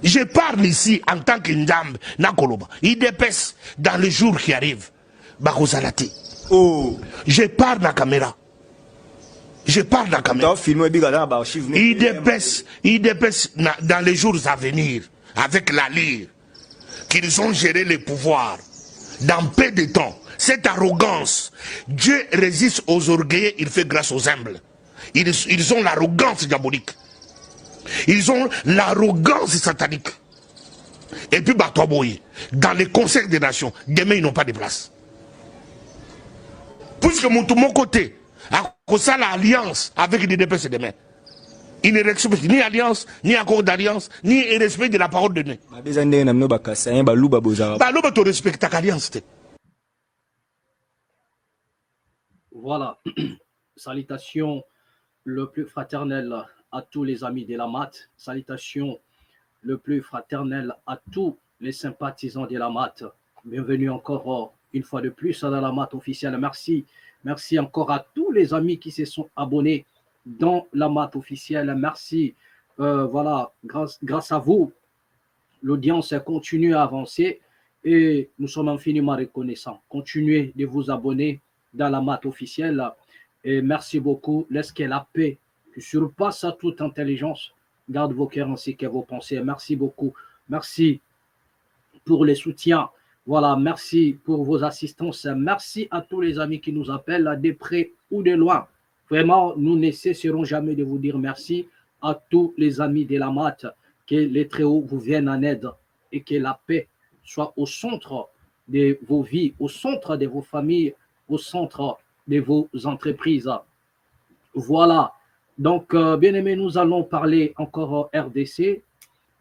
Je parle ici en tant que Ndambe, Nakoloba. Il dépêche dans les jours qui arrivent. Bakozalati. Oh. Je parle dans la caméra. Je parle dans la caméra. Il dépêche dans les jours à venir, avec la lyre, qu'ils ont géré le pouvoir dans peu de temps. Cette arrogance, Dieu résiste aux orgueilleux, il fait grâce aux humbles. Ils ont l'arrogance diabolique. Ils ont l'arrogance satanique. Et puis, Batoaboye, dans les conseils des nations, demain, ils n'ont pas de place. Puisque mon côté, à cause de l'alliance avec les DPS demain, il ne respecte ni alliance, ni accord d'alliance, ni respect de la parole de Dieu. Tu respectes ta alliance. Voilà. Salutations le plus fraternel à tous les amis de la MAT. Salutations le plus fraternel à tous les sympathisants de la MAT. Bienvenue encore une fois de plus dans la MAT officielle. Merci. Merci encore à tous les amis qui se sont abonnés dans la MAT officielle. Merci. Voilà, grâce à vous, l'audience continue à avancer et nous sommes infiniment reconnaissants. Continuez de vous abonner dans la MAT officielle et merci beaucoup. Laisse que la paix qui surpasse à toute intelligence garde vos cœurs ainsi que vos pensées. Merci beaucoup. Merci pour les soutiens. Voilà, merci pour vos assistances. Merci à tous les amis qui nous appellent de près ou de loin. Vraiment, nous ne cesserons jamais de vous dire merci à tous les amis de la MAT. Que les Très-Hauts vous viennent en aide et que la paix soit au centre de vos vies, au centre de vos familles, au centre de vos entreprises. Voilà. Donc, bien aimé, nous allons parler encore RDC.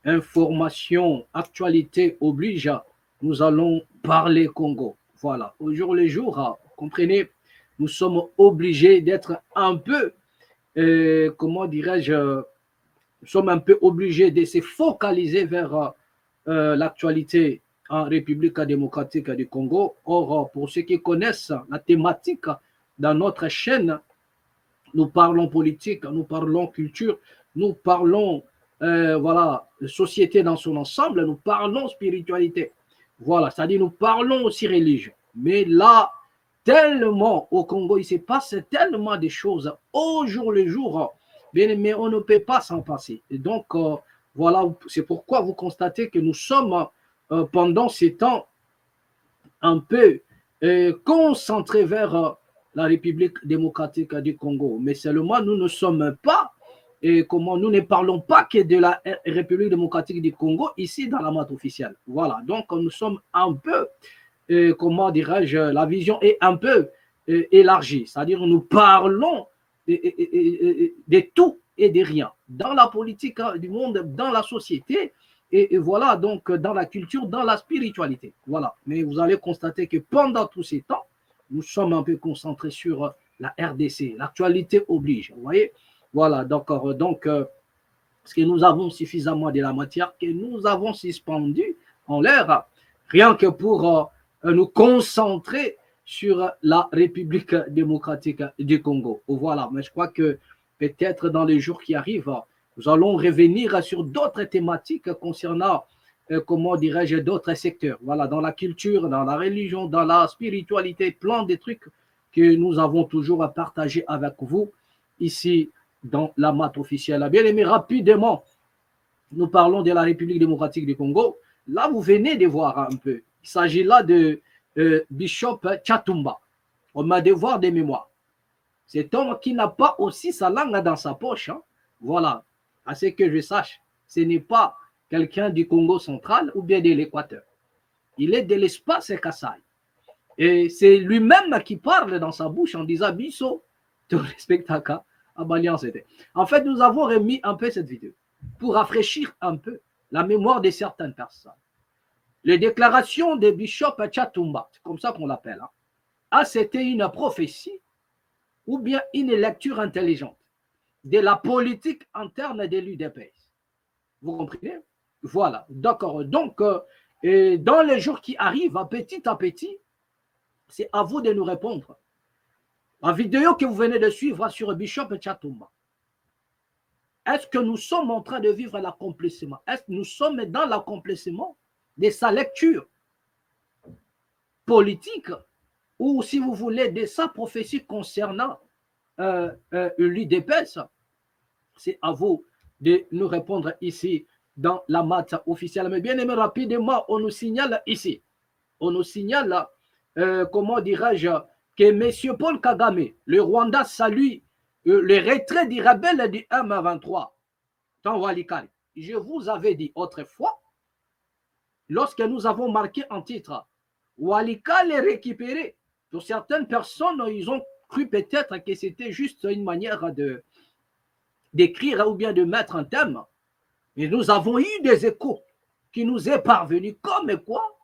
Information, actualité oblige. Nous allons parler Congo. Voilà. Au jour le jour, comprenez, nous sommes obligés d'être un peu, comment dirais-je, nous sommes un peu obligés de se focaliser vers l'actualité en République démocratique du Congo. Or, pour ceux qui connaissent la thématique dans notre chaîne, nous parlons politique, nous parlons culture, nous parlons voilà, société dans son ensemble, nous parlons spiritualité. Voilà, c'est-à-dire nous parlons aussi religion. Mais là, tellement au Congo, il se passe tellement de choses au jour le jour, mais on ne peut pas s'en passer. Et donc, voilà, c'est pourquoi vous constatez que nous sommes pendant ces temps un peu concentrés vers la République démocratique du Congo. Mais seulement, nous ne sommes pas, nous ne parlons pas que de la République démocratique du Congo ici dans la MAT officielle. Voilà, donc nous sommes un peu, comment dirais-je, la vision est un peu élargie. C'est-à-dire nous parlons de tout et de rien dans la politique du monde, dans la société, et voilà, donc dans la culture, dans la spiritualité. Voilà. Mais vous allez constater que pendant tous ces temps, nous sommes un peu concentrés sur la RDC. L'actualité oblige. Vous voyez? Voilà. Donc, parce que nous avons suffisamment de la matière que nous avons suspendu en l'air, rien que pour nous concentrer sur la République démocratique du Congo. Voilà. Mais je crois que peut-être dans les jours qui arrivent, nous allons revenir sur d'autres thématiques concernant, comment dirais-je, d'autres secteurs. Voilà, dans la culture, dans la religion, dans la spiritualité, plein de trucs que nous avons toujours à partager avec vous ici dans la MAT officielle. Bien aimé, rapidement, nous parlons de la République démocratique du Congo. Là, vous venez de voir un peu. Il s'agit là de Bishop Chatumba. On m'a devoir de mémoire. Cet homme qui n'a pas aussi sa langue dans sa poche. Hein. Voilà. À ce que je sache, ce n'est pas quelqu'un du Congo central ou bien de l'Équateur. Il est de l'espace Kassai. Et c'est lui-même qui parle dans sa bouche en disant Bisso, te respecte à En fait, nous avons remis un peu cette vidéo pour rafraîchir un peu la mémoire de certaines personnes. Les déclarations de Bishop Chatumba, c'est comme ça qu'on l'appelle, hein. Ah, c'était une prophétie ou bien une lecture intelligente de la politique interne de l'UDPS. Vous comprenez? Voilà, d'accord. Donc, dans les jours qui arrivent, petit à petit, c'est à vous de nous répondre. La vidéo que vous venez de suivre sur Bishop Chatumba. Est-ce que nous sommes en train de vivre l'accomplissement? Est-ce que nous sommes dans l'accomplissement de sa lecture politique ou, si vous voulez, de sa prophétie concernant l'UDPS? C'est à vous de nous répondre ici dans la maths officielle. Mais bien aimé, rapidement, on nous signale ici, on nous signale, comment dirais-je, que M. Paul Kagame, le Rwanda, salue le retrait des rebelles du M23 dans Walikale. Je vous avais dit autrefois, lorsque nous avons marqué en titre Walikale est récupéré, pour certaines personnes, ils ont cru peut-être que c'était juste une manière d'écrire ou bien de mettre un thème. Et nous avons eu des échos qui nous est parvenus comme quoi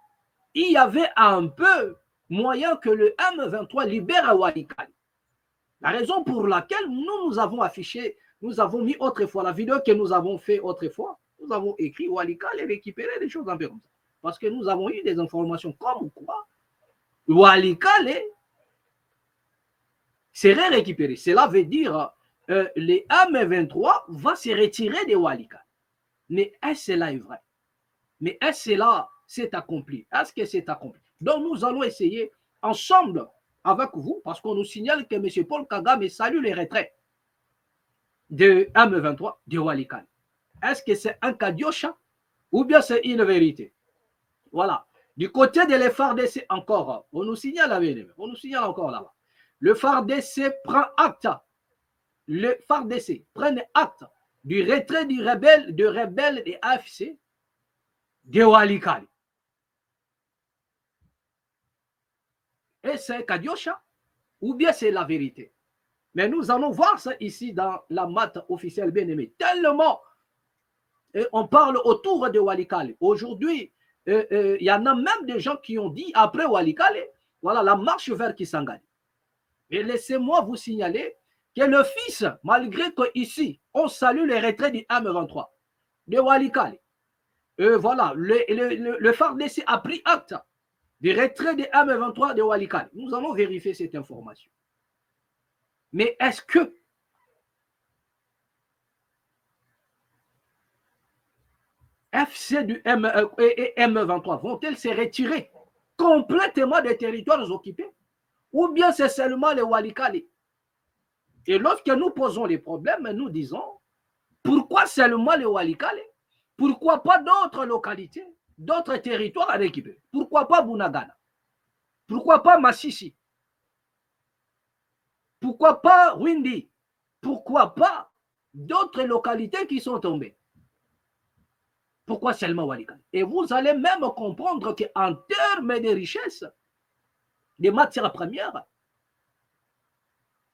il y avait un peu moyen que le M23 libère Walikale. La raison pour laquelle nous avons affiché, nous avons mis autrefois la vidéo que nous avons fait autrefois, nous avons écrit Walikale et récupéré des choses un peu comme ça. Parce que nous avons eu des informations comme quoi Walikale serait récupéré. Cela veut dire les M23 va se retirer de Walikale. Mais est-ce que cela est vrai? Mais est-ce que cela s'est accompli? Est-ce que c'est accompli? Donc nous allons essayer ensemble avec vous, parce qu'on nous signale que M. Paul Kagame salue les retraits de M23 de Walikale. Est-ce que c'est un Kadiosha ou bien c'est une vérité? Voilà. Du côté de l'FARDC encore, on nous signale encore là-bas. Le FARDC prend acte. Le FARDC prend acte du retrait de rebelles des AFC de Walikale. Et c'est Kadiosha ou bien c'est la vérité? Mais nous allons voir ça ici dans la maths officielle, bien aimé. Tellement on parle autour de Walikale. Aujourd'hui, il y en a même des gens qui ont dit après Walikale, voilà la marche vers Kisangani. Et laissez-moi vous signaler que le fils, malgré qu'ici, on salue les retraits du M23 de Walikale. Voilà, le FARDC a pris acte du retrait des M23 de Walikale. Nous allons vérifier cette information. Mais est-ce que FC du M23 vont-elles se retirer complètement des territoires occupés? Ou bien c'est seulement les Walikale? Et lorsque nous posons les problèmes, nous disons, pourquoi seulement les Walikale? Pourquoi pas d'autres localités, d'autres territoires à récupérer? Pourquoi pas Bunagana? Pourquoi pas Massissi? Pourquoi pas Windi? Pourquoi pas d'autres localités qui sont tombées? Pourquoi seulement Walikale? Et vous allez même comprendre qu'en termes de richesse, des matières premières,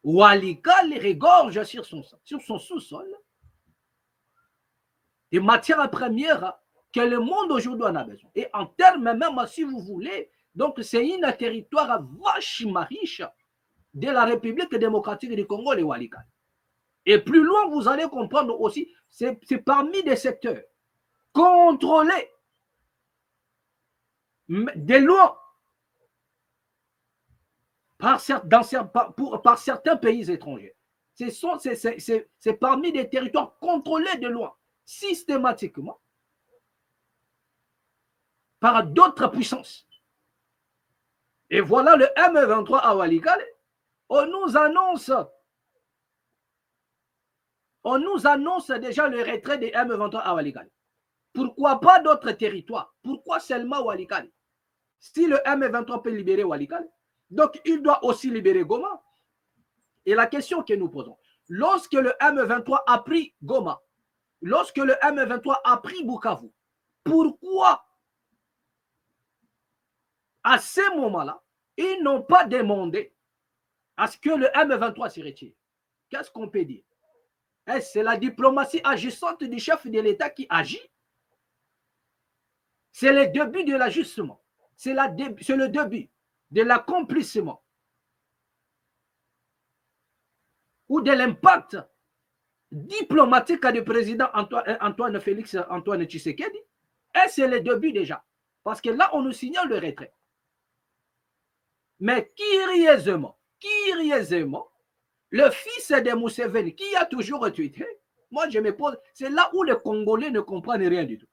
Walikale regorge sur son sous-sol des matières premières que le monde aujourd'hui en a besoin. Et en termes même, si vous voulez, donc c'est un territoire vachement riche de la République démocratique du Congo, les Walikale. Et plus loin, vous allez comprendre aussi, c'est parmi des secteurs contrôlés de loin par certains pays étrangers. C'est parmi des territoires contrôlés de loin, systématiquement, par d'autres puissances. Et voilà le M23 à Walikale. On nous annonce déjà le retrait des M23 à Walikale. Pourquoi pas d'autres territoires? Pourquoi seulement Walikale? Si le M23 peut libérer Walikale, donc il doit aussi libérer Goma. Et la question que nous posons, lorsque le M23 a pris Goma, lorsque le M23 a pris Bukavu, pourquoi à ce moment-là, ils n'ont pas demandé à ce que le M23 se retire? Qu'est-ce qu'on peut dire? Est-ce que c'est la diplomatie agissante du chef de l'État qui agit? C'est le début de l'ajustement. C'est le début de l'accomplissement ou de l'impact diplomatique du président Antoine Félix Antoine Tshisekedi. Et c'est le début déjà. Parce que là, on nous signale le retrait. Mais curieusement, le fils de Museveni, qui a toujours tweeté, Moi, je me pose, c'est là où les Congolais ne comprennent rien du tout.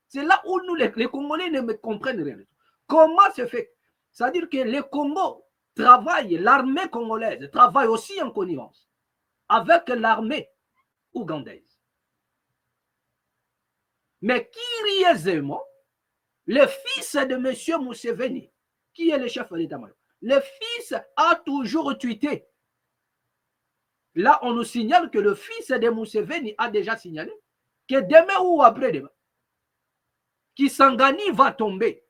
C'est là où nous, les Congolais ne comprennent rien du tout. Comment se fait? C'est-à-dire que les Congo travaillent, l'armée congolaise travaille aussi en connivence avec l'armée ougandaise. Mais curieusement, le fils de M. Museveni, qui est le chef de l'État-major, le fils a toujours tweeté. Là, on nous signale que le fils de Museveni a déjà signalé que demain ou après-demain, Kisangani va tomber.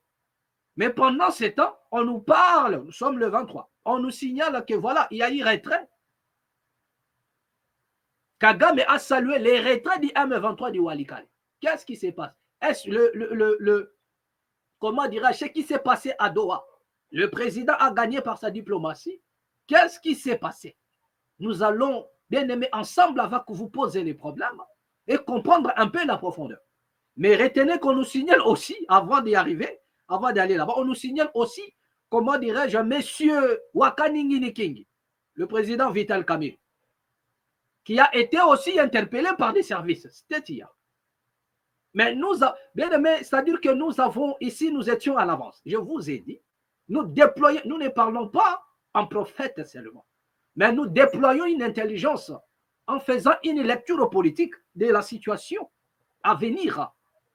Mais pendant ce temps, on nous parle, nous sommes le 23, on nous signale que voilà, il y a eu retrait. Kagame a salué les retraits du M23 du Walikale. Qu'est-ce qui se passe? Est-ce comment dirais-je, ce qui s'est passé à Doha? Le président a gagné par sa diplomatie. Qu'est-ce qui s'est passé? Nous allons, bien aimés, ensemble avec vous poser les problèmes et comprendre un peu la profondeur. Mais retenez qu'on nous signale aussi, avant d'y arriver, avant d'aller là-bas, on nous signale aussi, comment dirais-je, monsieur Wakaningi Nikingi, le président Vital Kamerhe, qui a été aussi interpellé par des services. C'était hier. Mais nous, bien aimé, c'est-à-dire que nous avons, ici, nous étions à l'avance. Je vous ai dit, nous déployons, nous ne parlons pas en prophète seulement, mais nous déployons une intelligence en faisant une lecture politique de la situation à venir.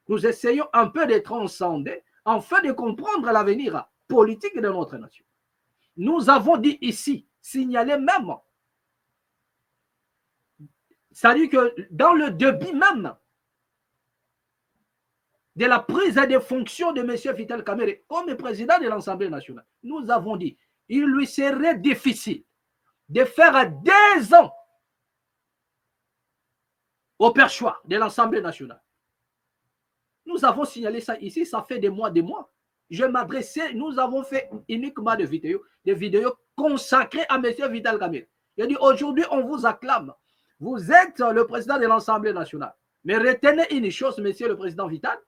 Nous essayons un peu de transcender afin de comprendre l'avenir politique de notre nation. Nous avons dit ici, signalé même, c'est-à-dire que dans le début même de la prise de fonctions de M. Vital Kamerhe comme président de l'Assemblée nationale, nous avons dit qu'il lui serait difficile de faire 2 ans au perchoir de l'Assemblée nationale. Nous avons signalé ça ici, ça fait des mois. Je m'adressais, nous avons fait uniquement des vidéos consacrées à M. Vital Kamerhe. Il a dit, aujourd'hui, on vous acclame. Vous êtes le président de l'Assemblée nationale. Mais retenez une chose, monsieur le président Vital,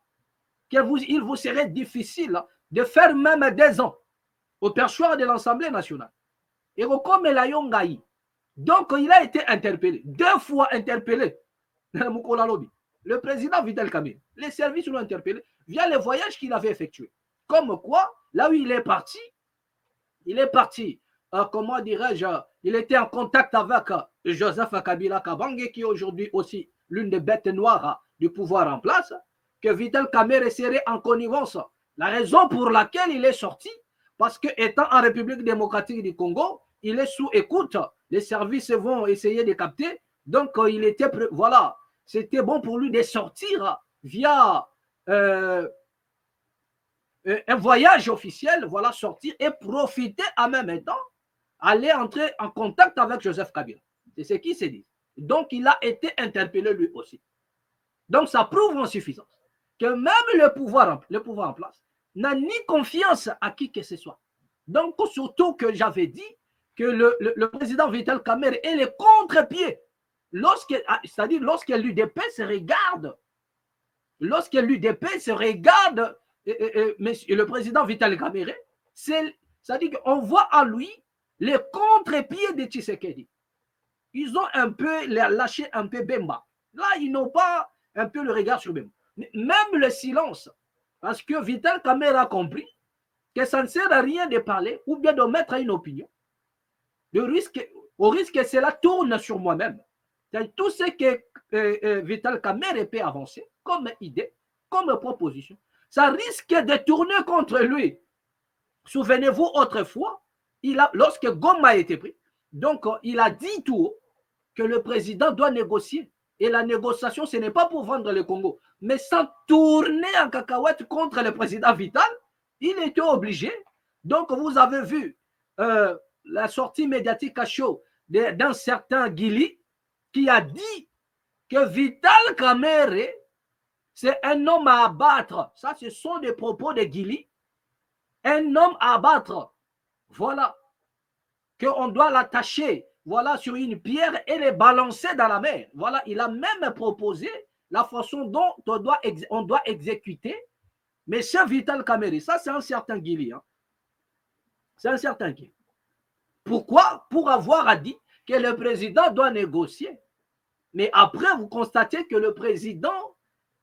qu'il vous serait difficile de faire même 2 ans au perchoir de l'Assemblée nationale. Et comme Elayongaï. Donc, il a été interpellé, 2 fois interpellé. Le président Vital Kamerhe, les services l'ont interpellé via les voyages qu'il avait effectués. Comme quoi, là où il est parti, comment dirais-je, il était en contact avec Joseph Kabila Kabange, qui est aujourd'hui aussi l'une des bêtes noires du pouvoir en place, que Vital Kamerhe serait en connivence. La raison pour laquelle il est sorti, parce que étant en République démocratique du Congo, il est sous écoute. Les services vont essayer de capter. Donc, il était, voilà, c'était bon pour lui de sortir via un voyage officiel, voilà, sortir et profiter en même temps, aller entrer en contact avec Joseph Kabila. C'est ce qui s'est dit. Donc, il a été interpellé lui aussi. Donc, ça prouve en suffisance que même le pouvoir en place n'a ni confiance à qui que ce soit. Donc, surtout que j'avais dit que le président Vital Kamerhe est le contre-pied. C'est-à-dire lorsque l'UDP se regarde, le président Vital Kamerhe, c'est-à-dire qu'on voit à lui les contre-pieds de Tshisekedi. Ils ont un peu lâché un peu Bemba. Là, ils n'ont pas un peu le regard sur Bemba. Même le silence, parce que Vital Kamerhe a compris que ça ne sert à rien de parler ou bien de mettre une opinion. Au risque que cela tourne sur moi-même. Tout ce que Vital Kamerhe peut avancer comme idée, comme proposition, ça risque de tourner contre lui. Souvenez-vous, autrefois, lorsque Goma a été pris, donc il a dit tout haut que le président doit négocier. Et la négociation, ce n'est pas pour vendre le Congo, mais sans tourner en cacahuète contre le président Vital, il était obligé. Donc, vous avez vu la sortie médiatique à chaud d'un certain Guili qui a dit que Vital Kamerhe, c'est un homme à abattre. Ça, ce sont des propos de Guili. Un homme à abattre. Voilà. Qu'on doit l'attacher, voilà, sur une pierre et les balancer dans la mer. Voilà, il a même proposé la façon dont on doit exécuter M. Vital Kamerhe. Ça, c'est un certain Guili. Hein. C'est un certain Guili. Pourquoi? Pour avoir dit que le président doit négocier. Mais après, vous constatez que le président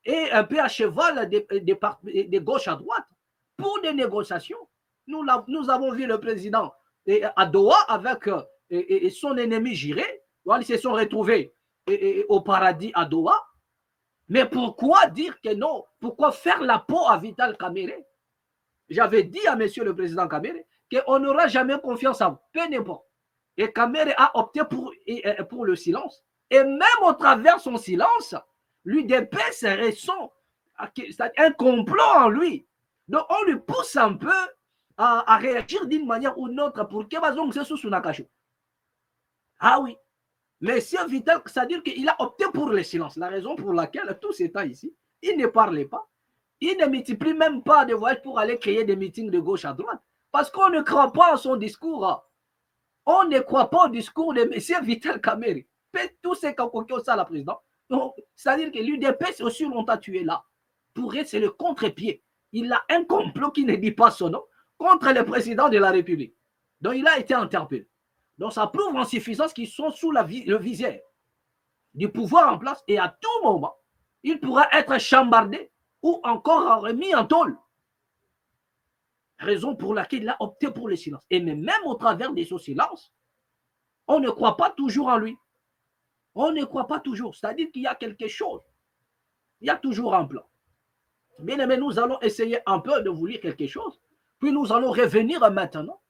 est un peu à cheval de gauche à droite pour des négociations. Nous avons vu le président à Doha avec son ennemi Jiré. Ils se sont retrouvés au paradis à Doha. Mais pourquoi dire que non? Pourquoi faire la peau à Vital Kamerhe? J'avais dit à monsieur le président Kamerhe qu'on n'aura jamais confiance en peu n'importe. Et Kamerhe a opté pour le silence. Et même au travers son silence, l'UDPS ressent un complot en lui. Donc on lui pousse un peu à réagir d'une manière ou d'une autre pour que Bazong se sous Nakacho. Ah oui. Monsieur Vital, c'est-à-dire qu'il a opté pour le silence. La raison pour laquelle tout ce temps ici, il ne parlait pas. Il ne multiplie même pas de voyages pour aller créer des meetings de gauche à droite. Parce qu'on ne croit pas à son discours. On ne croit pas au discours de M. Vital Kamerhe. Tout ce qu'on ça, la présidente. C'est-à-dire que l'UDPS aussi longtemps tué là. Pour eux, c'est le contre-pied. Il a un complot qui ne dit pas son nom contre le président de la République. Donc il a été interpellé. Donc ça prouve en suffisance qu'ils sont sous le visière du pouvoir en place et à tout moment, il pourra être chambardé ou encore remis en tôle. Raison pour laquelle il a opté pour le silence. Et même au travers de ce silence, on ne croit pas toujours en lui. On ne croit pas toujours. C'est-à-dire qu'il y a quelque chose. Il y a toujours un plan. Bien aimé, nous allons essayer un peu de vous lire quelque chose. Puis nous allons revenir maintenant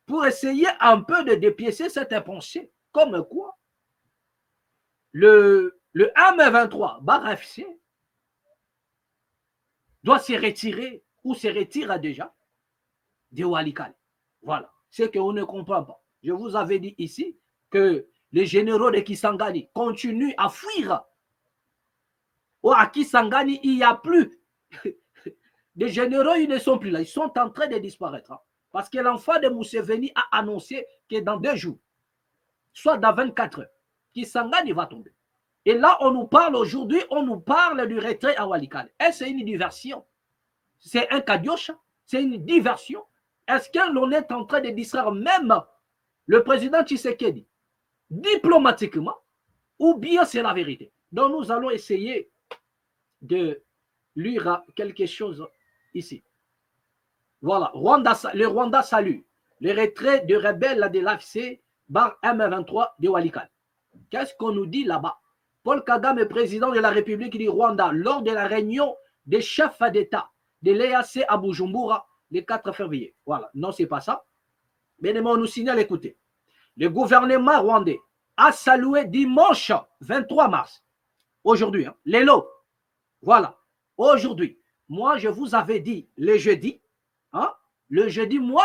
pour essayer un peu de dépiécer cette pensée. Comme quoi, le M23, Barafc, doit se retirer ou se retire déjà de Walikale. Voilà. C'est qu'on ne comprend pas. Je vous avais dit ici que les généraux de Kisangani continuent à fuir. À Kisangani, il n'y a plus. Les généraux, ils ne sont plus là. Ils sont en train de disparaître. Parce que l'enfant de Museveni a annoncé que dans 2 jours, soit dans 24 heures, Kisangani va tomber. Et là, on nous parle aujourd'hui, on nous parle du retrait à Walikale. Est-ce une diversion? C'est un kadiocha? C'est une diversion? Est-ce que l'on est en train de distraire même le président Tshisekedi diplomatiquement ou bien c'est la vérité? Donc nous allons essayer de lire quelque chose ici. Voilà, le Rwanda salue le retrait de rebelles de l'AFC bar M23 de Walikale. Qu'est-ce qu'on nous dit là-bas? Paul Kagame, président de la République du Rwanda, lors de la réunion des chefs d'État de l'EAC à Bujumbura le 4 février. Voilà, non, c'est pas ça. Mais on nous signale, écoutez, le gouvernement rwandais a salué dimanche 23 mars, aujourd'hui, hein, les lots. Voilà, aujourd'hui, moi je vous avais dit le jeudi, moi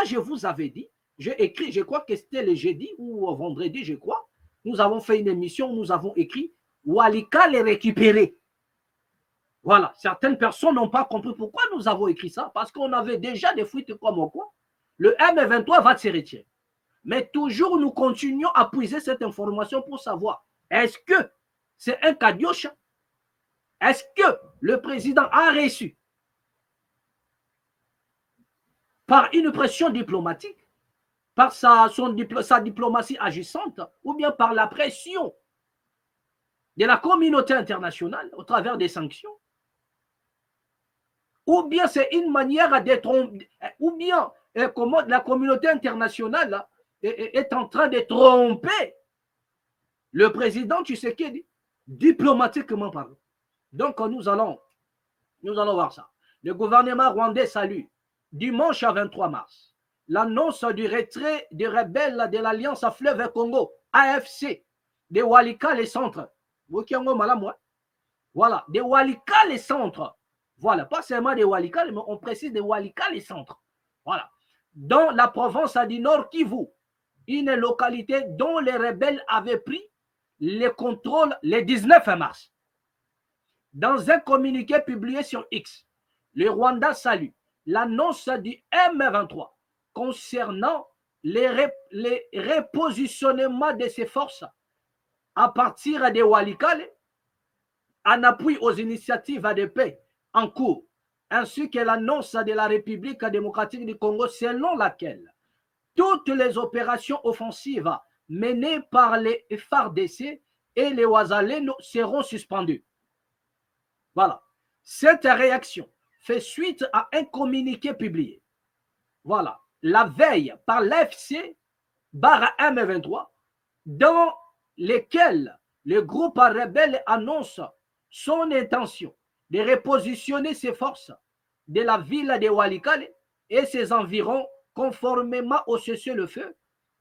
je vous avais dit, j'ai écrit, je crois que c'était le jeudi ou vendredi, je crois, nous avons fait une émission, nous avons écrit Walikale est récupéré. Voilà, certaines personnes n'ont pas compris pourquoi nous avons écrit ça, parce qu'on avait déjà des fuites comme quoi le M23 va se retirer. Mais toujours nous continuons à puiser cette information pour savoir, est-ce que c'est un kadiocha? Est-ce que le président a reçu par une pression diplomatique, par sa diplomatie agissante, ou bien par la pression de la communauté internationale au travers des sanctions, ou bien c'est une manière d'être, ou bien comment la communauté internationale là, est en train de tromper le président Tshisekedi diplomatiquement parlant. Donc nous allons voir ça. Le gouvernement rwandais salue dimanche à 23 mars l'annonce du retrait des rebelles de l'Alliance à Fleuve Congo, AFC, de Walikale Centre. Voilà, de Walikale Centre. Voilà, pas seulement de Walikale, mais on précise de Walikale Centre. Voilà. Dans la province du Nord Kivu, une localité dont les rebelles avaient pris le contrôle le 19 mars. Dans un communiqué publié sur X, le Rwanda salue l'annonce du M23 concernant les repositionnements de ses forces à partir de Walikale en appui aux initiatives de paix en cours, ainsi que l'annonce de la République démocratique du Congo selon laquelle toutes les opérations offensives menées par les FARDC et les Wazalendo seront suspendus. Voilà. Cette réaction fait suite à un communiqué publié. Voilà. La veille par l'AFC M23, dans lequel le groupe rebelle annonce son intention de repositionner ses forces de la ville de Walikale et ses environs conformément au cessez-le-feu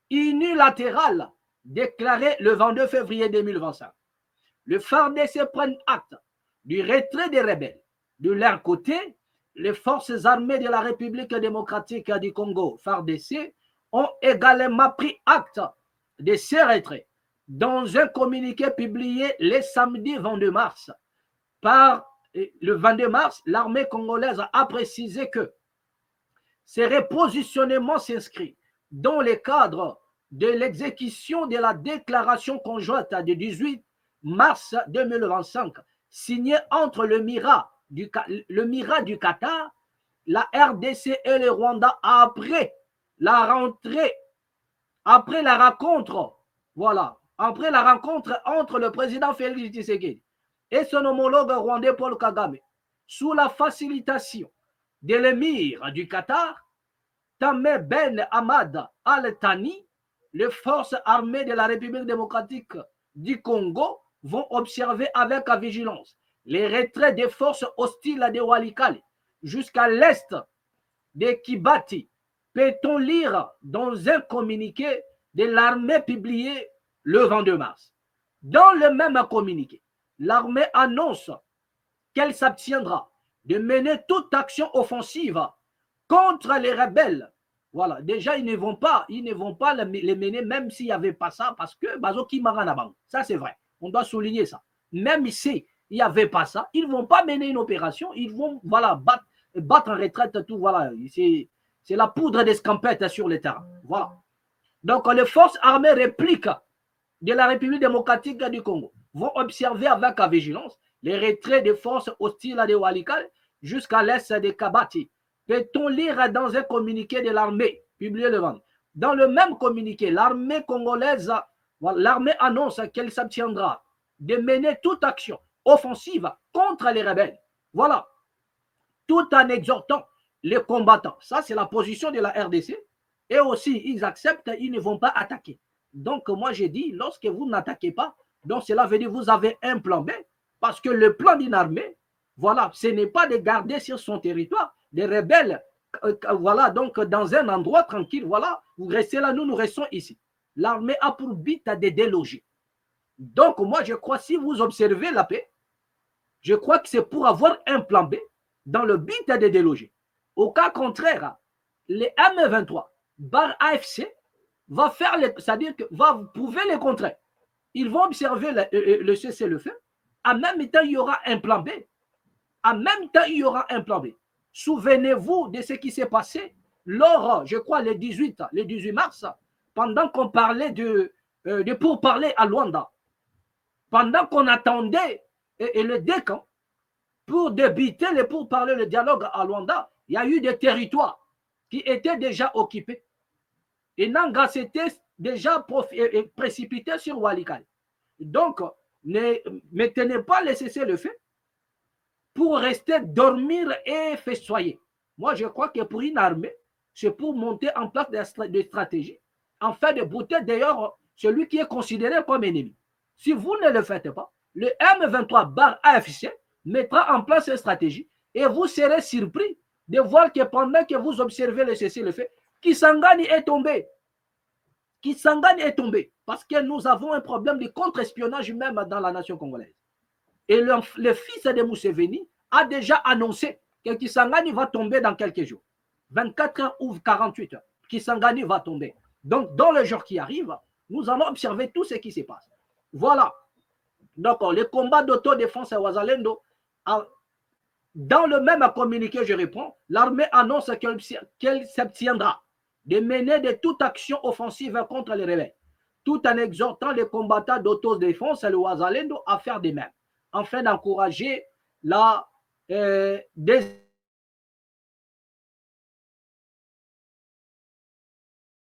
unilatéral déclaré le 22 février 2025. Le FARDC prend acte du retrait des rebelles. De leur côté, les forces armées de la République démocratique du Congo, FARDC, ont également pris acte de ces retraits. Dans un communiqué publié le samedi 22 mars, le 22 mars, l'armée congolaise a précisé que ces repositionnements s'inscrivent dans le cadre de l'exécution de la déclaration conjointe du 18 mars 2025 signée entre le MIRA du Qatar, la RDC et le Rwanda après la rencontre entre le président Félix Tshisekedi et son homologue rwandais Paul Kagame, sous la facilitation de l'émir du Qatar, Tamé Ben Ahmad Al-Thani, les forces armées de la République démocratique du Congo vont observer avec vigilance les retraits des forces hostiles de Walikale jusqu'à l'est de Kibati. Peut-on lire dans un communiqué de l'armée publié le 22 mars. Dans le même communiqué, l'armée annonce qu'elle s'abstiendra de mener toute action offensive contre les rebelles. Voilà, déjà, ils ne vont pas les mener, même s'il n'y avait pas ça, parce que Bazoki Maranabang, ça c'est vrai, on doit souligner ça. Même si il n'y avait pas ça, ils ne vont pas mener une opération, ils vont battre en retraite, tout, voilà, c'est la poudre d'escampette sur le terrain. Voilà. Donc, les forces armées répliques de la République démocratique du Congo vont observer avec vigilance les retraits des forces hostiles de Walikale jusqu'à l'est de Kabati. Peut-on lire dans un communiqué de l'armée publié le 20? Dans le même communiqué, l'armée congolaise, l'armée annonce qu'elle s'abstiendra de mener toute action offensive contre les rebelles. Voilà. Tout en exhortant les combattants. Ça, c'est la position de la RDC. Et aussi, ils acceptent, ils ne vont pas attaquer. Donc, moi, j'ai dit, lorsque vous n'attaquez pas, donc cela veut dire que vous avez un plan B, parce que le plan d'une armée, voilà, ce n'est pas de garder sur son territoire des rebelles, voilà, donc dans un endroit tranquille, voilà, vous restez là, nous restons ici. L'armée a pour but de déloger. Donc, moi, je crois, si vous observez la paix, je crois que c'est pour avoir un plan B dans le but de déloger. Au cas contraire, les M23, bar AFC, va faire, c'est-à-dire que vous pouvez les contrer. Ils vont observer le cessez-le-feu. En même temps, il y aura un plan B. En même temps, il y aura un plan B. Souvenez-vous de ce qui s'est passé lors, je crois, le 18 mars, pendant qu'on parlait de pourparlers à Luanda. Pendant qu'on attendait le décan pour débuter les pourparlers, le dialogue à Luanda, il y a eu des territoires qui étaient déjà occupés. Et Nanga s'était déjà précipité sur Walikale. Donc, ne tenez pas le cessez-le-feu pour rester dormir et festoyer. Moi, je crois que pour une armée, c'est pour monter en place des stratégies, en fait de bouter d'ailleurs celui qui est considéré comme ennemi. Si vous ne le faites pas, le M23 bar AFC mettra en place une stratégie et vous serez surpris de voir que pendant que vous observez le cessez-le-feu, Kisangani est tombé. Kisangani est tombé parce que nous avons un problème de contre-espionnage même dans la nation congolaise. Et le fils de Museveni a déjà annoncé que Kisangani va tomber dans quelques jours. 24 heures ou 48 heures. Kisangani va tomber. Donc, dans le jour qui arrive, nous allons observer tout ce qui se passe. Voilà. Donc, les combats d'autodéfense à Wazalendo, dans le même communiqué, je réponds, l'armée annonce qu'elle s'abstiendra de mener de toute action offensive contre les rebelles, tout en exhortant les combattants d'autodéfense et le Wazalendo à faire de même, afin d'encourager que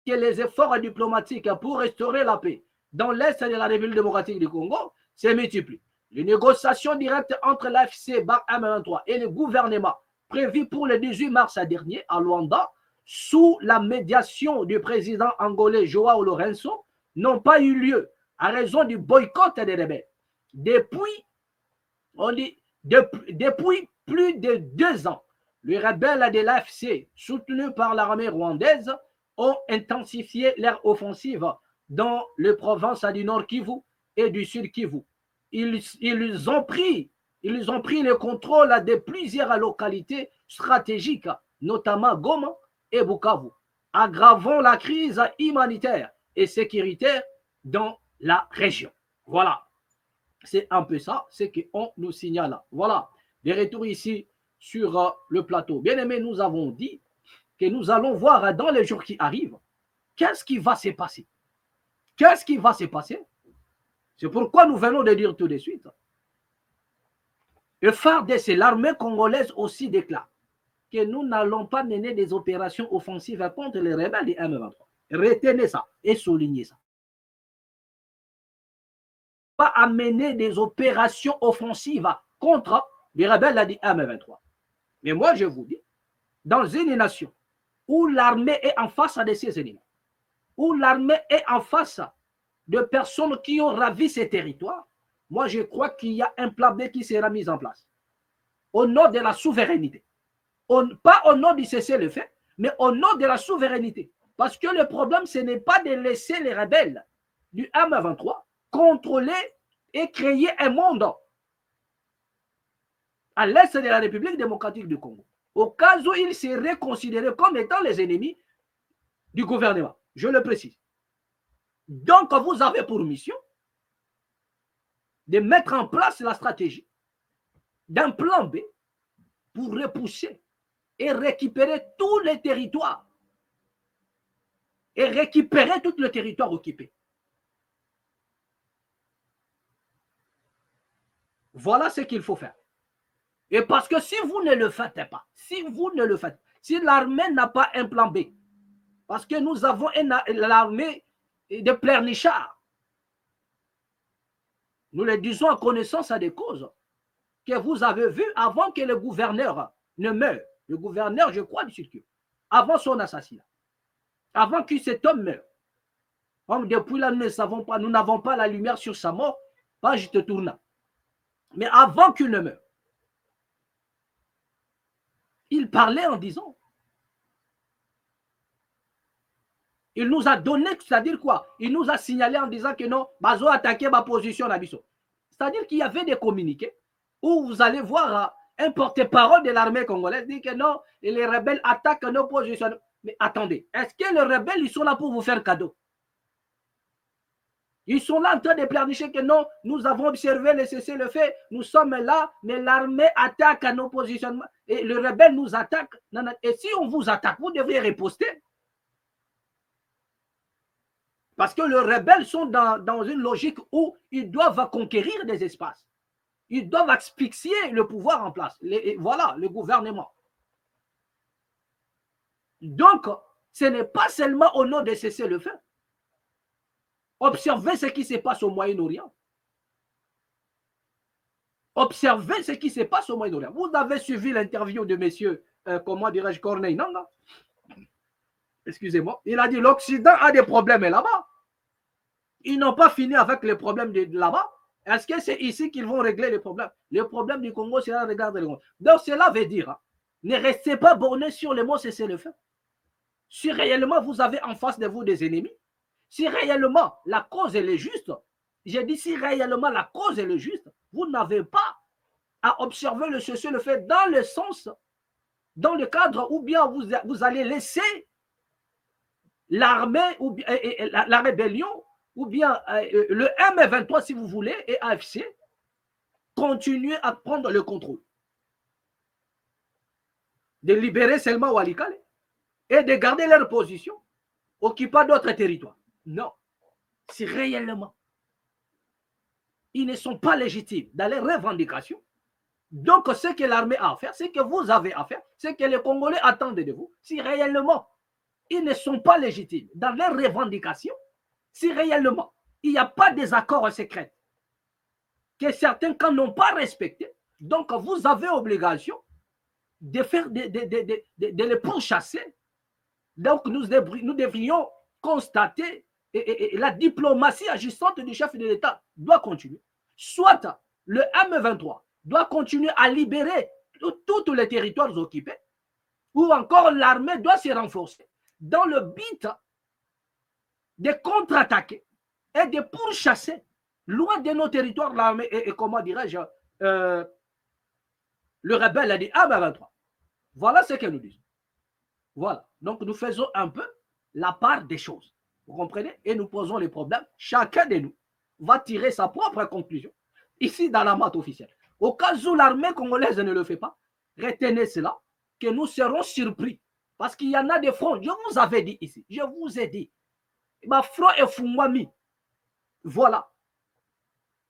les efforts diplomatiques pour restaurer la paix dans l'est de la République démocratique du Congo se multiplient. Les négociations directes entre l'AFC M23 et le gouvernement prévues pour le 18 mars dernier à Luanda, sous la médiation du président angolais Joao Lourenço, n'ont pas eu lieu à raison du boycott des rebelles. Depuis plus de 2 ans, les rebelles de l'AFC, soutenus par l'armée rwandaise, ont intensifié leur offensive dans les provinces du Nord Kivu et du Sud Kivu. Ils ont pris le contrôle de plusieurs localités stratégiques, notamment Goma et Bukavu, aggravant la crise humanitaire et sécuritaire dans la région. Voilà, c'est un peu ça, c'est qu'on nous signale. Voilà, des retours ici sur le plateau. Bien aimé, nous avons dit que nous allons voir dans les jours qui arrivent qu'est-ce qui va se passer. Qu'est-ce qui va se passer? C'est pourquoi nous venons de dire tout de suite. Le FARDC, c'est l'armée congolaise aussi déclare que nous n'allons pas mener des opérations offensives contre les rebelles du M23. Retenez ça et soulignez ça. Pas à mener des opérations offensives contre les rebelles du M23. Mais moi, je vous dis, dans une nation où l'armée est en face de ses ennemis, où l'armée est en face de personnes qui ont ravi ces territoires, moi, je crois qu'il y a un plan B qui sera mis en place. Au nom de la souveraineté. Pas au nom du cessez-le-feu, mais au nom de la souveraineté. Parce que le problème, ce n'est pas de laisser les rebelles du M23 contrôler et créer un monde à l'est de la République démocratique du Congo, au cas où ils seraient considérés comme étant les ennemis du gouvernement. Je le précise. Donc, vous avez pour mission de mettre en place la stratégie d'un plan B pour repousser et récupérer tous les territoires et récupérer tout le territoire occupé. Voilà ce qu'il faut faire. Et parce que si vous ne le faites pas, si l'armée n'a pas un plan B, parce que nous avons l'armée de pleurnichards, nous le disons en connaissance à des causes que vous avez vu avant que le gouverneur ne meure. Le gouverneur, je crois, du Sud-Kivu, avant son assassinat, avant que cet homme meure. Comme depuis là, nous n'avons pas la lumière sur sa mort, page te tournant. Mais avant qu'il ne meure, il parlait en disant, il nous a donné, c'est-à-dire quoi? Il nous a signalé en disant que non, Bazo a attaqué ma position à Bisso. C'est-à-dire qu'il y avait des communiqués où vous allez voir un porte-parole de l'armée congolaise dire que non, les rebelles attaquent nos positions. Mais attendez, est-ce que les rebelles, ils sont là pour vous faire cadeau? Ils sont là en train de planifier que non, nous avons observé le cessez-le-feu, nous sommes là, mais l'armée attaque à nos positionnements et le rebelle nous attaque. Et si on vous attaque, vous devriez riposter. Parce que les rebelles sont dans une logique où ils doivent conquérir des espaces. Ils doivent asphyxier le pouvoir en place. Voilà, le gouvernement. Donc, ce n'est pas seulement au nom de cesser le feu. Observez ce qui se passe au Moyen-Orient. Observez ce qui se passe au Moyen-Orient. Vous avez suivi l'interview de monsieur, comment dirais-je, Corneille, non? Excusez-moi. Il a dit l'Occident a des problèmes là-bas. Ils n'ont pas fini avec les problèmes de là-bas. Est-ce que c'est ici qu'ils vont régler les problèmes? Les problèmes du Congo, c'est là, regardez le Congo. Donc, cela veut dire, ne restez pas bornés sur les mots cessez-le-feu. Si réellement vous avez en face de vous des ennemis, si réellement la cause est juste, j'ai dit si réellement la cause est juste, vous n'avez pas à observer le cessez-le-feu dans le sens, dans le cadre où bien vous allez laisser l'armée ou bien la rébellion ou bien le M23 si vous voulez et AFC continuer à prendre le contrôle. De libérer seulement Walikale et de garder leur position, occupant d'autres territoires. Non. Si réellement ils ne sont pas légitimes dans les revendications, donc ce que l'armée a à faire, ce que vous avez à faire, ce que les Congolais attendent de vous, si réellement ils ne sont pas légitimes dans leurs revendications, si réellement il n'y a pas des accords secrets que certains camps n'ont pas respecté. Donc, vous avez obligation de les pourchasser. Donc, nous devrions constater et la diplomatie agissante du chef de l'État doit continuer. Soit le M23 doit continuer à libérer tous les territoires occupés, ou encore l'armée doit se renforcer dans le but de contre-attaquer et de pourchasser loin de nos territoires l'armée et comment dirais-je, le rebelle a dit M23. Voilà ce que nous disons. Voilà. Donc nous faisons un peu la part des choses. Vous comprenez? Et nous posons les problèmes. Chacun de nous va tirer sa propre conclusion. Ici, dans la maths officielle. Au cas où l'armée congolaise ne le fait pas, retenez cela, que nous serons surpris. Parce qu'il y en a des fronts. Je vous avais dit ici. Je vous ai dit. Ma front est Fungwami. Voilà.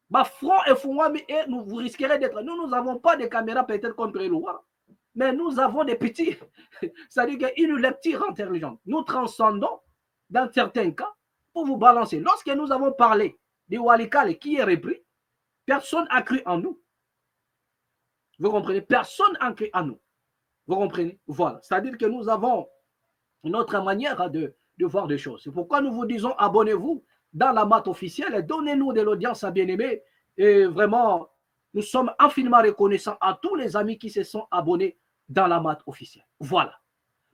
Ma front est Fungwami et vous risquerez d'être. Nous n'avons pas de caméras peut-être contre le roi. Mais nous avons des petits. C'est-à-dire qu'une lecture intelligente. Nous transcendons dans certains cas pour vous balancer. Lorsque nous avons parlé de Walikale qui est repris, personne n'a cru en nous. Vous comprenez? Personne n'a cru en nous. Vous comprenez? Voilà. C'est-à-dire que nous avons notre manière de voir des choses. C'est pourquoi nous vous disons abonnez-vous dans la maths officielle et donnez-nous de l'audience à bien-aimés. Et vraiment, nous sommes infiniment reconnaissants à tous les amis qui se sont abonnés dans la maths officielle. Voilà.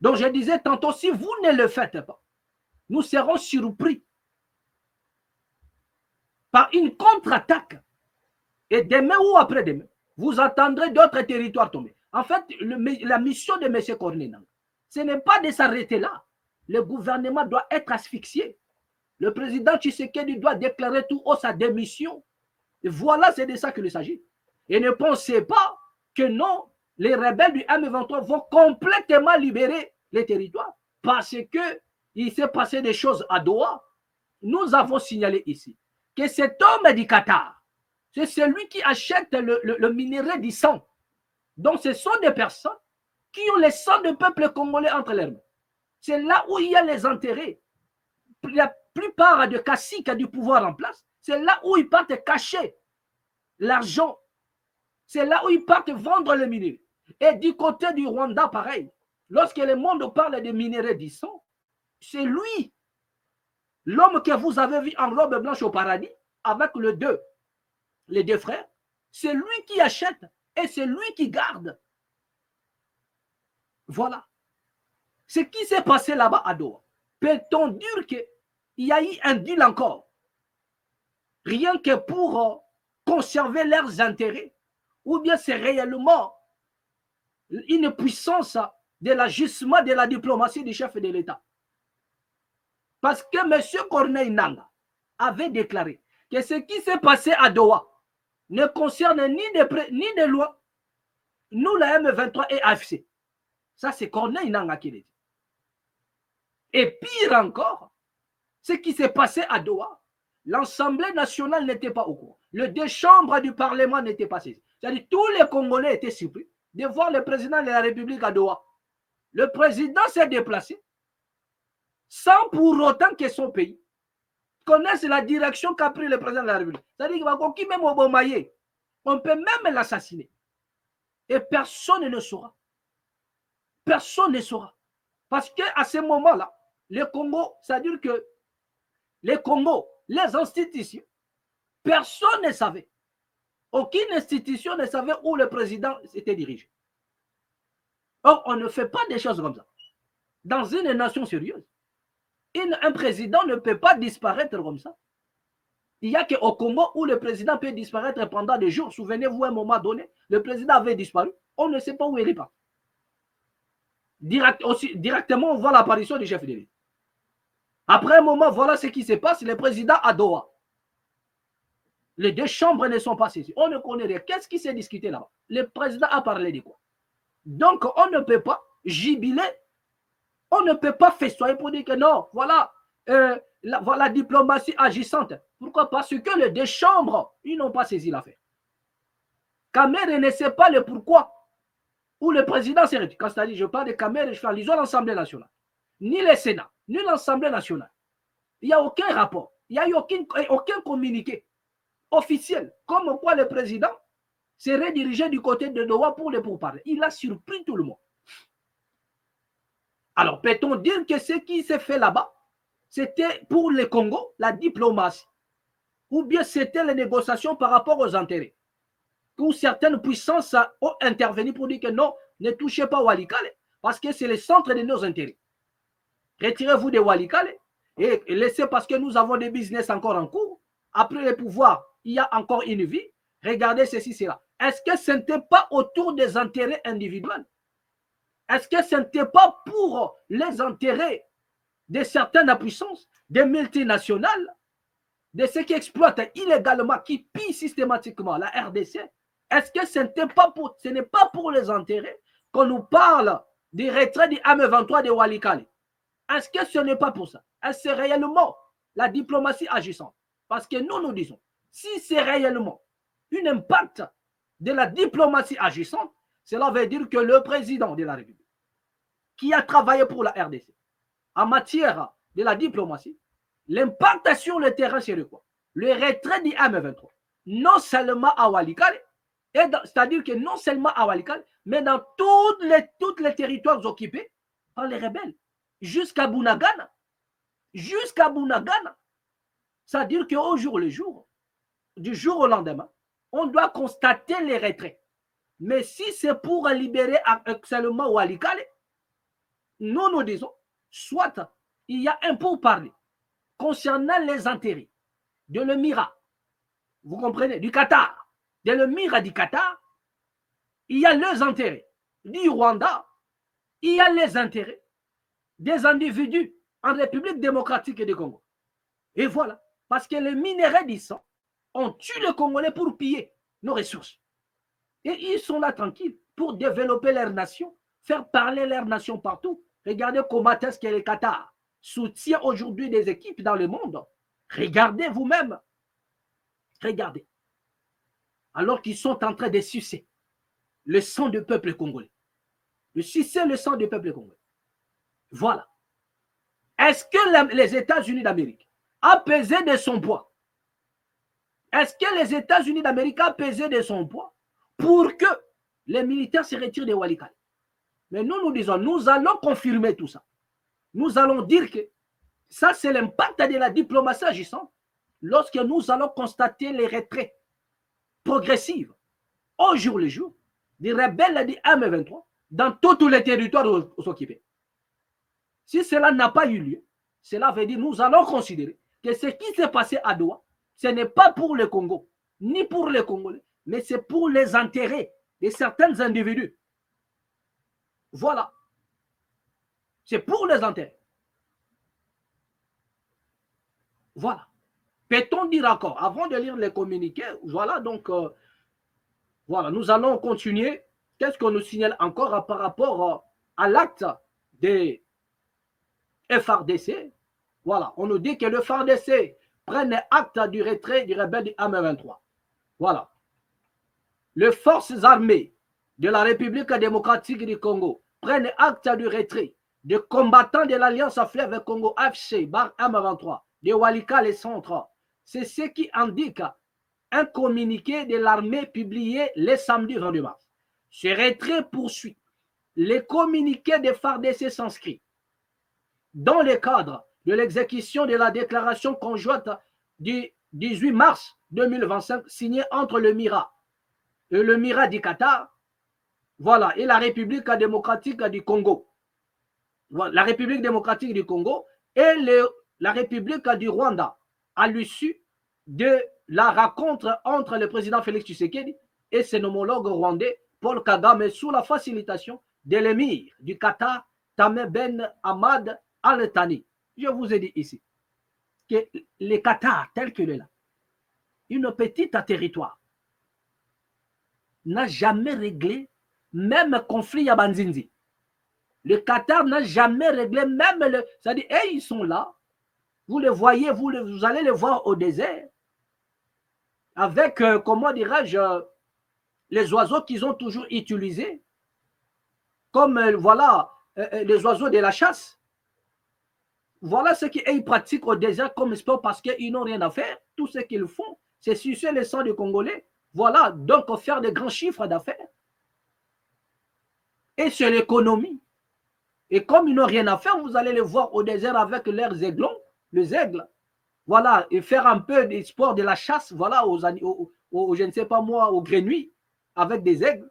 Donc je disais tantôt, si vous ne le faites pas, nous serons surpris par une contre-attaque. Et demain ou après-demain, vous attendrez d'autres territoires tomber. En fait, la mission de M. Corneille Nangaa, ce n'est pas de s'arrêter là. Le gouvernement doit être asphyxié. Le président Tshisekedi doit déclarer tout haut sa démission. Et voilà, c'est de ça qu'il s'agit. Et ne pensez pas que non, les rebelles du M23 vont complètement libérer les territoires parce qu'il s'est passé des choses à Doha. Nous avons signalé ici que cet homme du Qatar, c'est celui qui achète le minerai du sang. Donc, ce sont des personnes qui ont le sang du peuple congolais entre leurs mains. C'est là où il y a les intérêts. La plupart des caciques du pouvoir en place, c'est là où ils partent cacher l'argent. C'est là où ils partent vendre le minerai. Et du côté du Rwanda, pareil. Lorsque le monde parle de minerai du sang, c'est lui, l'homme que vous avez vu en robe blanche au paradis, avec les deux frères, c'est lui qui achète et c'est lui qui garde. Voilà. Ce qui s'est passé là-bas à Doha, peut-on dire qu'il y a eu un deal encore, rien que pour conserver leurs intérêts, ou bien c'est réellement une puissance de l'ajustement de la diplomatie du chef de l'État? Parce que M. Corneille Nangaa avait déclaré que ce qui s'est passé à Doha ne concerne ni de loin, nous, la M23 et AFC. Ça, c'est Corneille Nangaa qui l'a dit. Et pire encore, ce qui s'est passé à Doha, l'Assemblée nationale n'était pas au courant. Les deux chambres du Parlement n'étaient pas saisies. C'est-à-dire tous les Congolais étaient surpris de voir le président de la République à Doha. Le président s'est déplacé sans pour autant que son pays connaisse la direction qu'a pris le président de la République. C'est-à-dire qu'il va conquérir même au Bomaye. On peut même l'assassiner. Et personne ne saura. Personne ne saura. Parce qu'à ce moment-là, le Congo, c'est-à-dire que les Congos, les institutions, personne ne savait. Aucune institution ne savait où le président s'était dirigé. Or, on ne fait pas des choses comme ça. Dans une nation sérieuse, un président ne peut pas disparaître comme ça. Il n'y a qu'au Congo où le président peut disparaître pendant des jours. Souvenez-vous, à un moment donné, le président avait disparu. On ne sait pas où il est parti. Directement, on voit l'apparition du chef de l'État. Après un moment, voilà ce qui se passe. Le président à Doha. Les deux chambres ne sont pas saisies. On ne connaît rien. Qu'est-ce qui s'est discuté là-bas? Le président a parlé de quoi? Donc, on ne peut pas jubiler. On ne peut pas festoyer pour dire que non, voilà, la diplomatie agissante. Pourquoi? Parce que les deux chambres, ils n'ont pas saisi l'affaire. Kamere ne sait pas le pourquoi. Où le président s'est retiré. Quand c'est-à-dire, je parle de Kamere, je fais allusion à l'Assemblée nationale. Ni le Sénat, ni l'Assemblée nationale. Il n'y a aucun rapport. Il n'y a eu aucun communiqué. officielle, comme quoi le président serait dirigé du côté de Doha pour les pourparlers. Il a surpris tout le monde. Alors, peut-on dire que ce qui s'est fait là-bas, c'était pour le Congo, la diplomatie, ou bien c'était les négociations par rapport aux intérêts, où certaines puissances ont intervenu pour dire que non, ne touchez pas Walikale, parce que c'est le centre de nos intérêts. Retirez-vous de Walikale et laissez, parce que nous avons des business encore en cours. Après le pouvoir, il y a encore une vie. Regardez ceci, cela. Est-ce que ce n'était pas autour des intérêts individuels? Est-ce que ce n'était pas pour les intérêts de certaines puissances, des multinationales, de ceux qui exploitent illégalement, qui pillent systématiquement la RDC? Est-ce que ce n'est pas pour les intérêts qu'on nous parle des retraits du M23 de Walikale? Est-ce que ce n'est pas pour ça? Est-ce que c'est réellement la diplomatie agissante? Parce que nous disons, si c'est réellement un impact de la diplomatie agissante, cela veut dire que le président de la République, qui a travaillé pour la RDC, en matière de la diplomatie, l'impact sur le terrain, c'est quoi? Le retrait du M23, non seulement à Walikale, c'est-à-dire que non seulement à Walikale, mais dans tous les territoires occupés par les rebelles, jusqu'à Bunagana. Jusqu'à Bunagana. C'est-à-dire qu'au jour le jour, du jour au lendemain, on doit constater les retraits. Mais si c'est pour libérer seulement Walikale, nous disons, soit il y a un pourparler concernant les intérêts de l'Émirat, vous comprenez, du Qatar, de l'Émirat du Qatar, il y a les intérêts du Rwanda, il y a les intérêts des individus en République démocratique du Congo. Et voilà, parce que les minéraux du sang ont tué les Congolais pour piller nos ressources. Et ils sont là tranquilles pour développer leur nation, faire parler leur nation partout. Regardez comment est-ce que le Qatar soutient aujourd'hui des équipes dans le monde. Regardez vous-même. Regardez. Alors qu'ils sont en train de sucer le sang du peuple congolais. De sucer le sang du peuple congolais. Voilà. Est-ce que les États-Unis d'Amérique ont pesé de son poids? Est-ce que les États-Unis d'Amérique ont pesé de son poids pour que les militaires se retirent de Walikale? Mais nous disons, nous allons confirmer tout ça. Nous allons dire que ça, c'est l'impact de la diplomatie agissante lorsque nous allons constater les retraits progressifs au jour le jour des rebelles du M23 dans tous les territoires occupés. Si cela n'a pas eu lieu, cela veut dire que nous allons considérer que ce qui s'est passé à Doha, ce n'est pas pour le Congo, ni pour les Congolais, mais c'est pour les intérêts de certains individus. Voilà. C'est pour les intérêts. Voilà. Peut-on dire encore, avant de lire les communiqués, voilà, donc, voilà, nous allons continuer. Qu'est-ce qu'on nous signale encore par rapport à l'acte des FARDC? Voilà, on nous dit que le FARDC prenne acte du retrait du rebelle du M23. Voilà. Les forces armées de la République démocratique du Congo prennent acte du retrait des combattants de l'Alliance Fleuve Congo FC, bar M23, de Walikale et Centre. C'est ce qui indique un communiqué de l'armée publié le samedi 22 mars. Ce retrait poursuit les communiqués des FARDC s'inscrits dans le cadre de l'exécution de la déclaration conjointe du 18 mars 2025 signée entre le MIRA et le MIRA du Qatar, voilà, et la République démocratique du Congo. Voilà, la République démocratique du Congo et la République du Rwanda à l'issue de la rencontre entre le président Félix Tshisekedi et son homologue rwandais Paul Kagame sous la facilitation de l'émir du Qatar Tamim Ben Hamad Al Thani. Je vous ai dit ici que le Qatar tel qu'il est là, une petite territoire, n'a jamais réglé même conflit à Banzinzi. Le Qatar n'a jamais réglé même le... C'est-à-dire, ils sont là, vous les voyez, vous allez les voir au désert, avec, comment dirais-je, les oiseaux qu'ils ont toujours utilisés, comme, voilà, les oiseaux de la chasse. Voilà ce qu'ils pratiquent au désert comme sport parce qu'ils n'ont rien à faire. Tout ce qu'ils font, c'est sucer le sang du Congolais. Voilà, donc faire de grands chiffres d'affaires. Et c'est l'économie. Et comme ils n'ont rien à faire, vous allez les voir au désert avec leurs aiglons, les aigles. Voilà, et faire un peu des sports de la chasse, voilà, je ne sais pas moi, aux grenouilles, avec des aigles.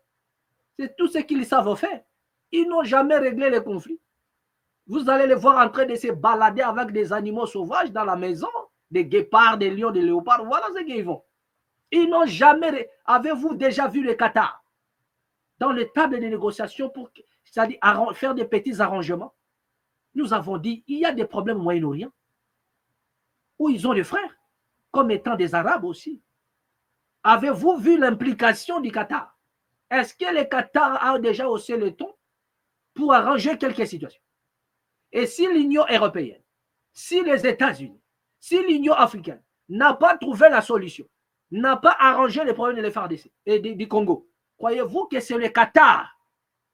C'est tout ce qu'ils savent faire. Ils n'ont jamais réglé les conflits. Vous allez les voir en train de se balader avec des animaux sauvages dans la maison, des guépards, des lions, des léopards. Voilà ce qu'ils font. Ils n'ont jamais... Avez-vous déjà vu le Qatar dans les tables de négociation pour c'est-à-dire faire des petits arrangements? Nous avons dit, il y a des problèmes au Moyen-Orient où ils ont des frères, comme étant des Arabes aussi. Avez-vous vu l'implication du Qatar? Est-ce que le Qatar a déjà haussé le ton pour arranger quelques situations? Et si l'Union européenne, si les États-Unis, si l'Union africaine n'a pas trouvé la solution, n'a pas arrangé les problèmes de l'FARDC et du Congo, croyez-vous que c'est le Qatar?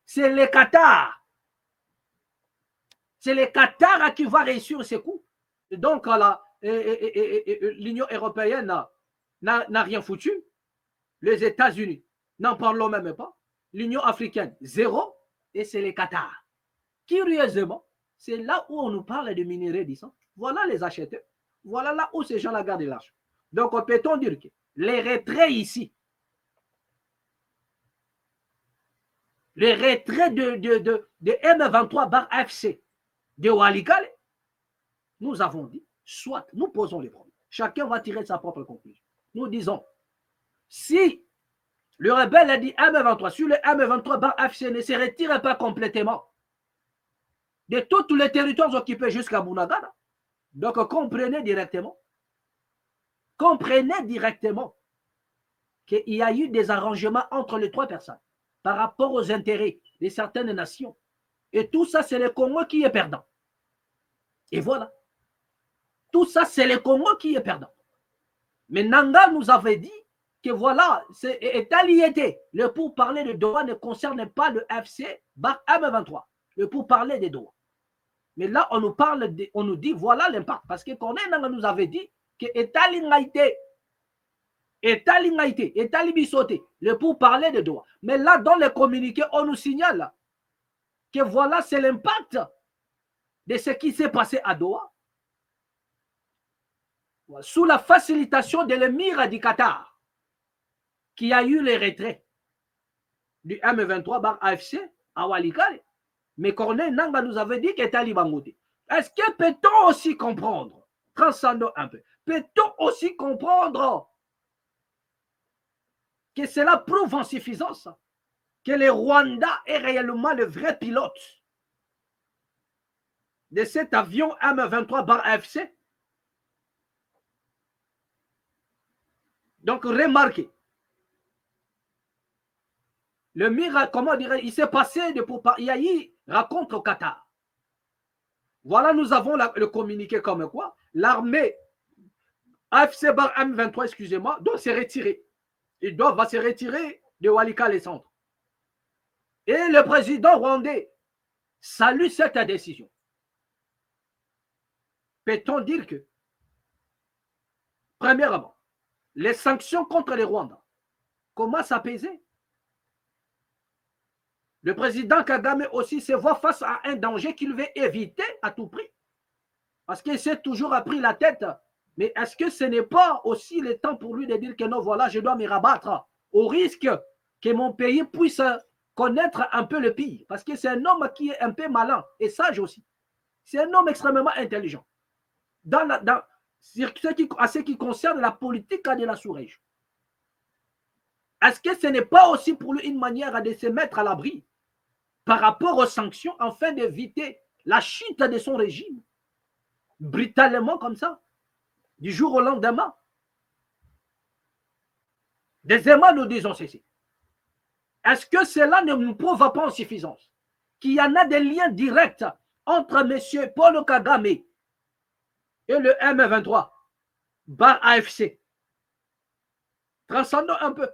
C'est le Qatar. C'est le Qatar qui va réussir ses coups. Et donc, l'Union européenne n'a rien foutu. Les États-Unis, n'en parlons même pas. L'Union africaine, zéro. Et c'est le Qatar. Curieusement, c'est là où on nous parle de minerais d'essence. Voilà les acheteurs. Voilà là où ces gens-là gardent l'argent. Donc, peut-on dire que les retraits ici, les retraits de M23/FC de Walikale, nous avons dit, soit nous posons les problèmes. Chacun va tirer sa propre conclusion. Nous disons, si le rebelle a dit M23, sur le M23/FC ne se retire pas complètement de tous les territoires occupés jusqu'à Bunagana, donc comprenez directement qu'il y a eu des arrangements entre les trois personnes par rapport aux intérêts de certaines nations. Et tout ça, c'est le Congo qui est perdant. Et voilà. Tout ça, c'est le Congo qui est perdant. Mais Nanga nous avait dit que voilà, c'est étaliété. Le pourparler de Doha ne concerne pas le FC/M23. Le pourparler de Doha. Mais là, on nous parle, on nous dit voilà l'impact. Parce que Corneille Nanga nous avait dit que étalingaïté, étalibisoté, le pourparler de Doha. Mais là, dans le communiqué, on nous signale que voilà, c'est l'impact de ce qui s'est passé à Doha. Sous la facilitation de l'émir du Qatar, qui a eu les retraits du M23/AFC à Walikale. Mais Corneille Nanga nous avait dit qu'était Libangote. Est-ce que peut-on aussi comprendre, transcendons un peu, peut-on aussi comprendre que cela prouve en suffisance que le Rwanda est réellement le vrai pilote de cet avion M23/AFC? Donc, remarquez, le miracle, comment dirais il s'est passé de il y a eu raconte au Qatar. Voilà, nous avons le communiqué comme quoi l'armée AFC/M23, excusez-moi, doit se retirer. Il va se retirer de Walikale Centre. Et le président rwandais salue cette décision. Peut-on dire que, premièrement, les sanctions contre les Rwandais commencent à peser? Le président Kagame aussi se voit face à un danger qu'il veut éviter à tout prix. Parce qu'il s'est toujours pris la tête. Mais est-ce que ce n'est pas aussi le temps pour lui de dire que non, voilà, je dois me rabattre au risque que mon pays puisse connaître un peu le pire? Parce que c'est un homme qui est un peu malin et sage aussi. C'est un homme extrêmement intelligent. À ce qui concerne la politique de la sous-région. Est-ce que ce n'est pas aussi pour lui une manière de se mettre à l'abri par rapport aux sanctions afin d'éviter la chute de son régime brutalement comme ça, du jour au lendemain? Deuxièmement, nous disons ceci. Est-ce que cela ne nous prouve pas en suffisance qu'il y en a des liens directs entre M. Paul Kagame et le M23/AFC? Transcendons un peu.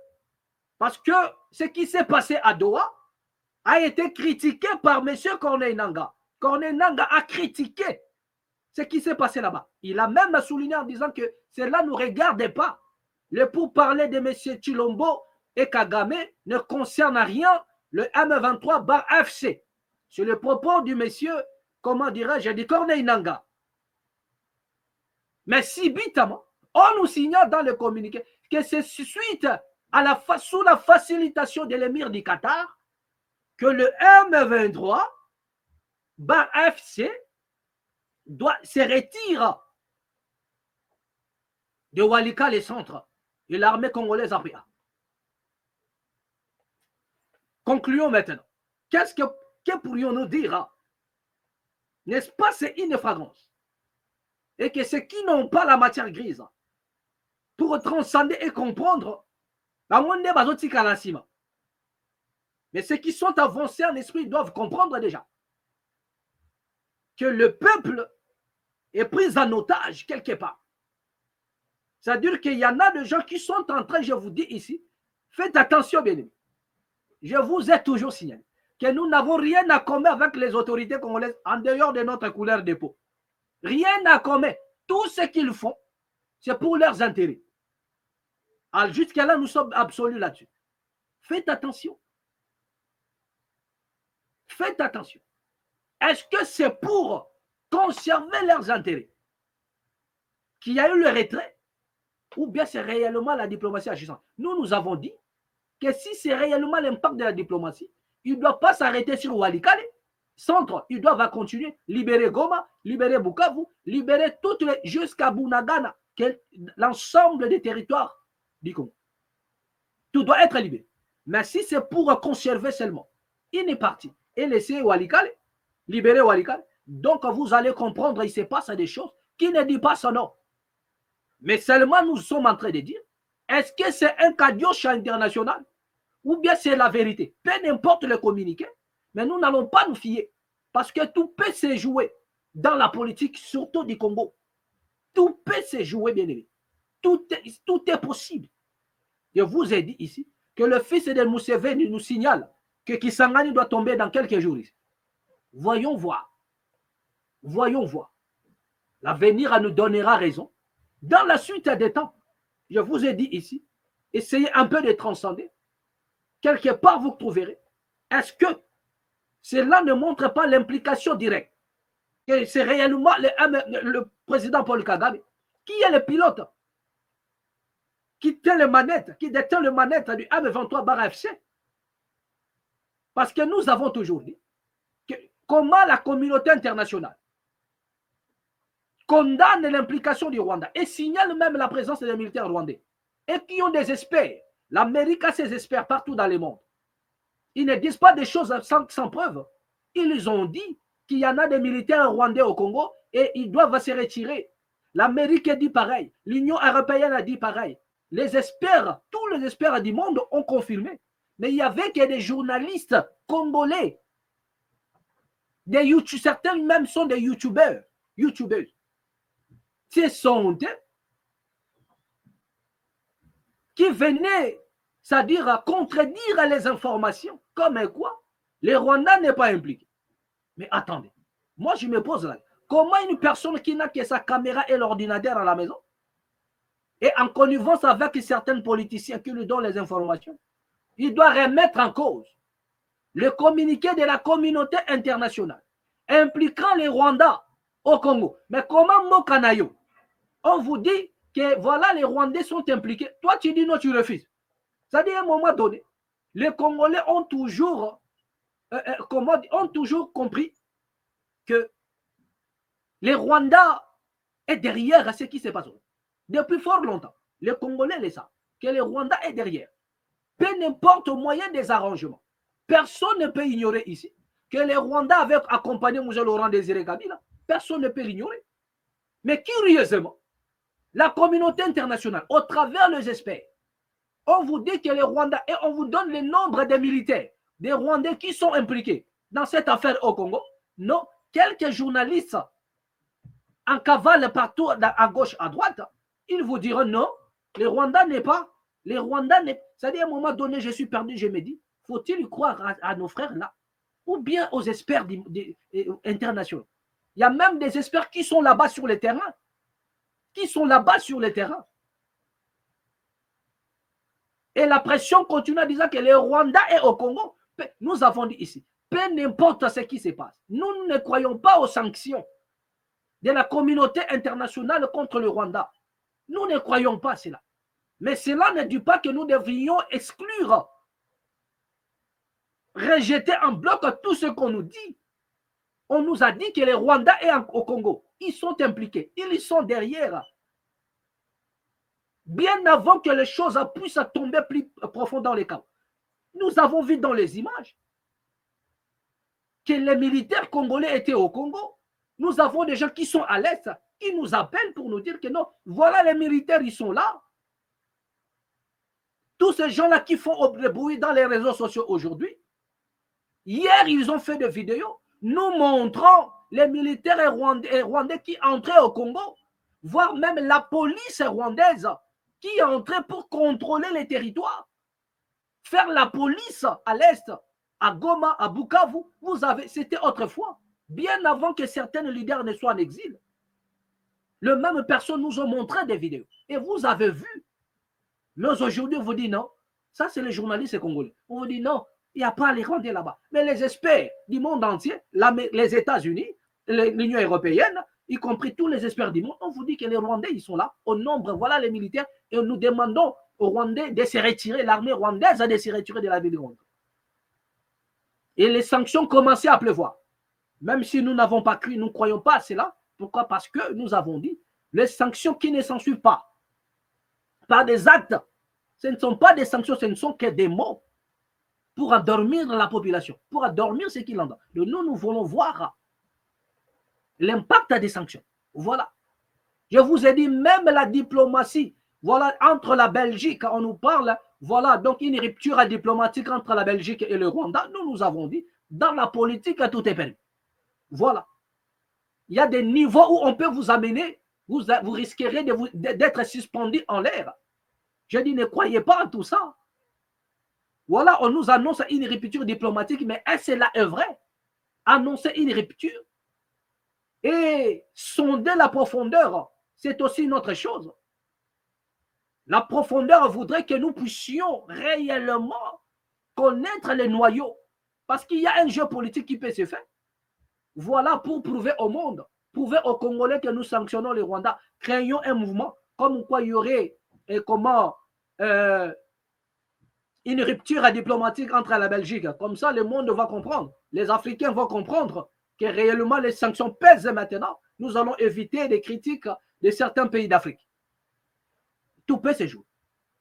Parce que ce qui s'est passé à Doha a été critiqué par M. Corneille Nanga. Corneille Nanga a critiqué ce qui s'est passé là-bas. Il a même souligné en disant que cela ne nous regarde pas. le pourparler de M. Chilombo et Kagame ne concerne rien le M23-FC. C'est le propos du monsieur, comment dirais-je, dit Corneille Nangaa. Mais subitement, on nous signale dans le communiqué que c'est suite à sous la facilitation de l'émir du Qatar que le M23-FC se retire de Walika, les centres, et l'armée congolaise a pris. Concluons maintenant. Que pourrions-nous dire? N'est-ce pas, c'est une fragrance? Et que ceux qui n'ont pas la matière grise pour transcender et comprendre, mais ceux qui sont avancés en esprit doivent comprendre déjà que le peuple est pris en otage quelque part. C'est-à-dire qu'il y en a des gens qui sont en train, je vous dis ici, faites attention, bien aimés. Je vous ai toujours signalé que nous n'avons rien à commun avec les autorités congolaises en dehors de notre couleur de peau. Rien à commun. Tout ce qu'ils font, c'est pour leurs intérêts. Alors, jusqu'à là, nous sommes absolus là-dessus. Faites attention. Faites attention. Est-ce que c'est pour conserver leurs intérêts qu'il y a eu le retrait ou bien c'est réellement la diplomatie agissante? Nous avons dit que si c'est réellement l'impact de la diplomatie, il ne doit pas s'arrêter sur Walikale. Centre, ils doivent continuer, libérer Goma, libérer Bukavu, libérer toutes les, jusqu'à Bunagana, l'ensemble des territoires du Congo. Tout doit être libéré. Mais si c'est pour conserver seulement une partie et laisser Walikale, libérer Walikale, donc vous allez comprendre, il se passe des choses qui ne disent pas son nom. Mais seulement nous sommes en train de dire, est-ce que c'est un cadioche international ou bien c'est la vérité? Peu importe le communiqué, mais nous n'allons pas nous fier parce que tout peut se jouer dans la politique, surtout du Congo. Tout peut se jouer, bien aimé. Tout est possible. Je vous ai dit ici que le fils de Museveni nous signale que Kisangani doit tomber dans quelques jours ici. Voyons voir. Voyons voir. L'avenir nous donnera raison. Dans la suite des temps, je vous ai dit ici, essayez un peu de transcender. Quelque part, vous trouverez. Est-ce que cela ne montre pas l'implication directe? Que c'est réellement le président Paul Kagame qui est le pilote, qui détient le manette du M23-FC. Parce que nous avons toujours dit que comment la communauté internationale condamne l'implication du Rwanda et signale même la présence des militaires rwandais et qui ont des experts. L'Amérique a ses experts partout dans le monde. Ils ne disent pas des choses sans preuve. Ils ont dit qu'il y en a des militaires rwandais au Congo et ils doivent se retirer. L'Amérique dit pareil. L'Union européenne a dit pareil. Les experts, tous les experts du monde ont confirmé. Mais il y avait que des journalistes congolais. Certains même sont des youtubeurs. Ce sont eux qui venaient, c'est-à-dire contredire les informations. Comme quoi, les Rwandais n'est pas impliqué. Mais attendez, moi je me pose là, comment une personne qui n'a que sa caméra et l'ordinateur à la maison, et en connivence avec certains politiciens qui lui donnent les informations, il doit remettre en cause le communiqué de la communauté internationale impliquant les Rwandais au Congo. Mais comment Mokanayo, on vous dit que voilà, les Rwandais sont impliqués. Toi, tu dis non, tu refuses. C'est-à-dire, à un moment donné, les Congolais ont toujours, ont toujours compris que les Rwandais est derrière ce qui se passe. Depuis fort longtemps, les Congolais le savent, que les Rwandais est derrière. Peu importe au moyen des arrangements. Personne ne peut ignorer ici que les Rwandais avaient accompagné M. Laurent Désiré Kabila. Personne ne peut l'ignorer. Mais curieusement, la communauté internationale, au travers les experts, on vous dit que les Rwandais, et on vous donne le nombre de militaires, des Rwandais qui sont impliqués dans cette affaire au Congo. Non, quelques journalistes en cavale partout, à gauche, à droite, ils vous diront non, les Rwandais n'est pas, les Rwandais n'est pas. C'est-à-dire, à un moment donné, je suis perdu, je me dis, faut-il croire à nos frères là, ou bien aux experts internationaux? Il y a même des experts qui sont là-bas sur le terrain. Et la pression continue en disant que le Rwanda est au Congo. Nous avons dit ici, peu n'importe ce qui se passe. Nous ne croyons pas aux sanctions de la communauté internationale contre le Rwanda. Nous ne croyons pas cela. Mais cela ne dit pas que nous devrions exclure, rejeter en bloc tout ce qu'on nous dit. On nous a dit que les Rwandais sont au Congo. Ils sont impliqués. Ils sont derrière. Bien avant que les choses puissent tomber plus profond dans les camps. Nous avons vu dans les images que les militaires congolais étaient au Congo. Nous avons des gens qui sont à l'Est, qui nous appellent pour nous dire que non, voilà les militaires, ils sont là. Tous ces gens-là qui font le bruit dans les réseaux sociaux aujourd'hui, hier, ils ont fait des vidéos nous montrant les militaires rwandais qui entraient au Congo, voire même la police rwandaise qui entrait pour contrôler les territoires. Faire la police à l'Est, à Goma, à Bukavu, c'était autrefois, bien avant que certains leaders ne soient en exil. Les mêmes personnes nous ont montré des vidéos. Et vous avez vu. Mais aujourd'hui, on vous dit non. Ça, c'est les journalistes congolais. On vous dit non, il n'y a pas les Rwandais là-bas. Mais les experts du monde entier, les États-Unis, l'Union européenne, y compris tous les experts du monde, on vous dit que les Rwandais, ils sont là, au nombre, voilà les militaires, et nous demandons aux Rwandais de se retirer, l'armée rwandaise de se retirer de la ville de Rwanda. Et les sanctions commençaient à pleuvoir. Même si nous n'avons pas cru, nous ne croyons pas à cela. Pourquoi? Parce que nous avons dit, les sanctions qui ne s'en suivent pas, par des actes, ce ne sont pas des sanctions, ce ne sont que des mots pour endormir la population, pour endormir ce qui l'endort. Nous voulons voir l'impact des sanctions. Voilà. Je vous ai dit, même la diplomatie, voilà, entre la Belgique, on nous parle, voilà, donc une rupture diplomatique entre la Belgique et le Rwanda. Nous avons dit, dans la politique, tout est permis. Voilà. Il y a des niveaux où on peut vous amener, vous risquerez d'être suspendu en l'air. Je dis, ne croyez pas en tout ça. Voilà, on nous annonce une rupture diplomatique, mais est-ce là est vrai? Annoncer une rupture et sonder la profondeur, c'est aussi une autre chose. La profondeur voudrait que nous puissions réellement connaître les noyaux, parce qu'il y a un jeu politique qui peut se faire. Voilà pour prouver au monde, prouver aux Congolais que nous sanctionnons le Rwanda, créons un mouvement comme quoi il y aurait une rupture diplomatique entre la Belgique. Comme ça, le monde va comprendre. Les Africains vont comprendre que réellement les sanctions pèsent maintenant. Nous allons éviter des critiques de certains pays d'Afrique. Tout peut se jouer.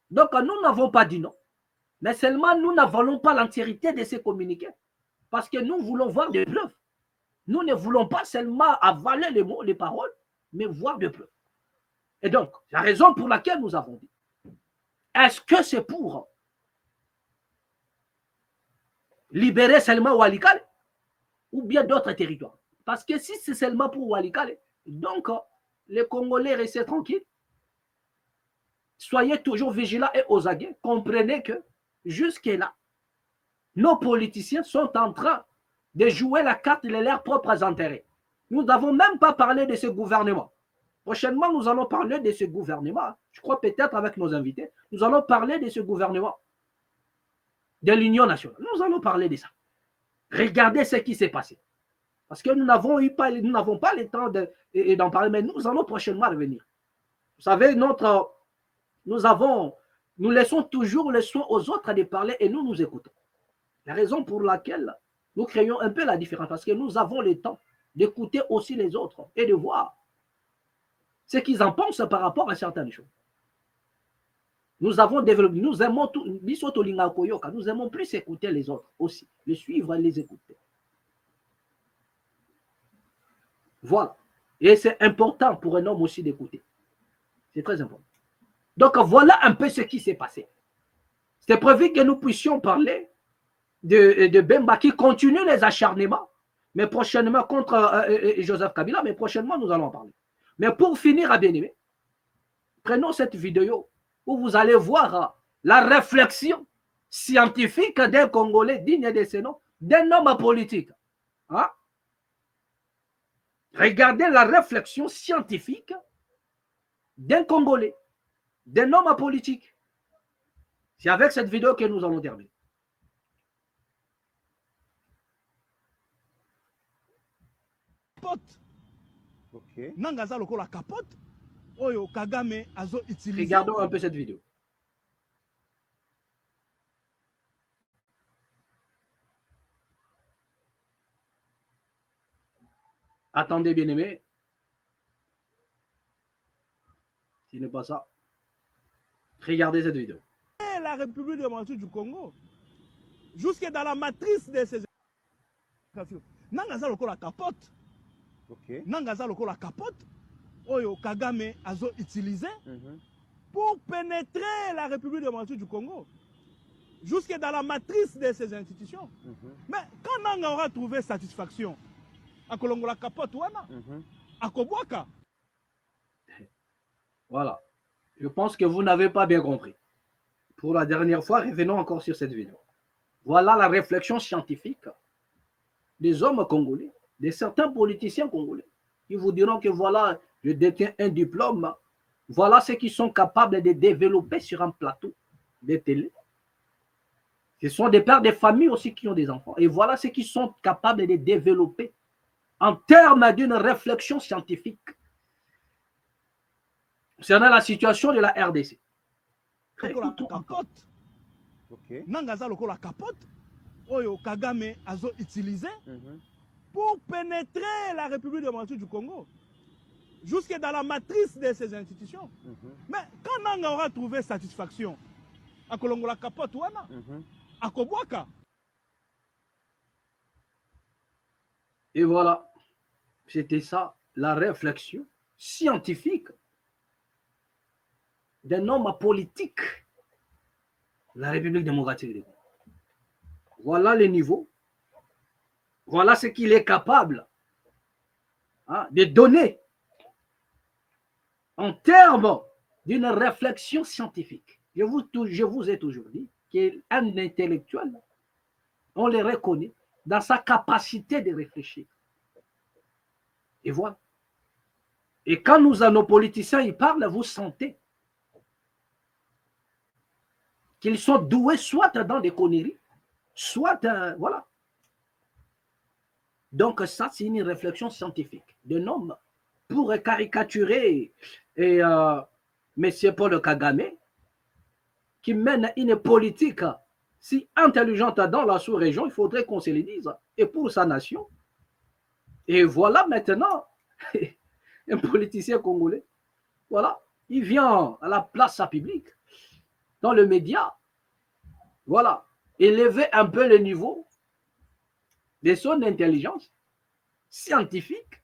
Donc, nous n'avons pas dit non. Mais seulement, nous n'avalons pas l'entièreté de ces communiqués. Parce que nous voulons voir des preuves. Nous ne voulons pas seulement avaler les mots, les paroles, mais voir des preuves. Et donc, la raison pour laquelle nous avons dit, est-ce que c'est pour libérer seulement Walikale ou bien d'autres territoires? Parce que si c'est seulement pour Walikale, donc les Congolais restent tranquilles. Soyez toujours vigilants et aux aguets. Comprenez que jusque-là, nos politiciens sont en train de jouer la carte de leurs propres intérêts. Nous n'avons même pas parlé de ce gouvernement. Prochainement, nous allons parler de ce gouvernement. Je crois peut-être avec nos invités, nous allons parler de ce gouvernement de l'Union nationale. Nous allons parler de ça. Regardez ce qui s'est passé. Parce que nous n'avons pas le temps d'en parler, mais nous allons prochainement revenir. Vous savez, nous laissons toujours le soin aux autres de parler et nous écoutons. La raison pour laquelle nous créons un peu la différence, parce que nous avons le temps d'écouter aussi les autres et de voir ce qu'ils en pensent par rapport à certaines choses. Nous avons développé, nous aimons plus écouter les autres aussi, les suivre et les écouter. Voilà. Et c'est important pour un homme aussi d'écouter. C'est très important. Donc voilà un peu ce qui s'est passé. C'était prévu que nous puissions parler de Bemba qui continue les acharnements, mais prochainement contre Joseph Kabila, mais prochainement nous allons en parler. Mais pour finir, à bien-aimé, prenons cette vidéo où vous allez voir la réflexion scientifique d'un Congolais digne de ce nom, d'un homme politique. Hein? Regardez la réflexion scientifique d'un Congolais, d'un homme politique. C'est avec cette vidéo que nous allons terminer. Okay. Nangaza loko la capote. Oyo Kagame azo utilisé. Regardons un peu cette vidéo. Attendez, bien aimé. Ce n'est pas ça. Regardez cette vidéo. La République démocratique du Congo, jusque dans la matrice de ces Nangaza loko la capote. Okay. Nangaza loko la capote. Oyo Kagame azo utilisé pour pénétrer la République démocratique du Congo, jusque dans la matrice de ces institutions. Mais quand Nanga aura trouvé satisfaction, à Kolongola capote wana, à Kobwaka. Voilà. Je pense que vous n'avez pas bien compris. Pour la dernière fois, revenons encore sur cette vidéo. Voilà la réflexion scientifique des hommes congolais, de certains politiciens congolais. Ils vous diront que voilà, je détiens un diplôme. Voilà ce qu'ils sont capables de développer sur un plateau de télé. Ce sont des pères de famille aussi qui ont des enfants. Et voilà ce qu'ils sont capables de développer en termes d'une réflexion scientifique concernant la situation de la RDC. Okay. Nangaza loko la capote. Oyo Kagame azo utilisé pour pénétrer la République démocratique du Congo, jusque dans la matrice de ces institutions. Mais quand Nanga aura trouvé satisfaction, à Kolongola capote wana, à Kobwaka. Et voilà, c'était ça, la réflexion scientifique d'un homme politique de la République démocratique du Congo. Voilà le niveau. Voilà ce qu'il est capable de donner en termes d'une réflexion scientifique. Je vous ai toujours dit qu'un intellectuel, on le reconnaît dans sa capacité de réfléchir. Et voilà. Et quand nos politiciens y parlent, vous sentez qu'ils sont doués soit dans des conneries, soit voilà. Donc ça, c'est une réflexion scientifique d'un homme pour caricaturer M. Paul Kagame, qui mène une politique si intelligente dans la sous-région, il faudrait qu'on se le dise, et pour sa nation. Et voilà maintenant un politicien congolais, voilà, il vient à la place publique, dans le média, voilà, élever un peu le niveau de son intelligence scientifique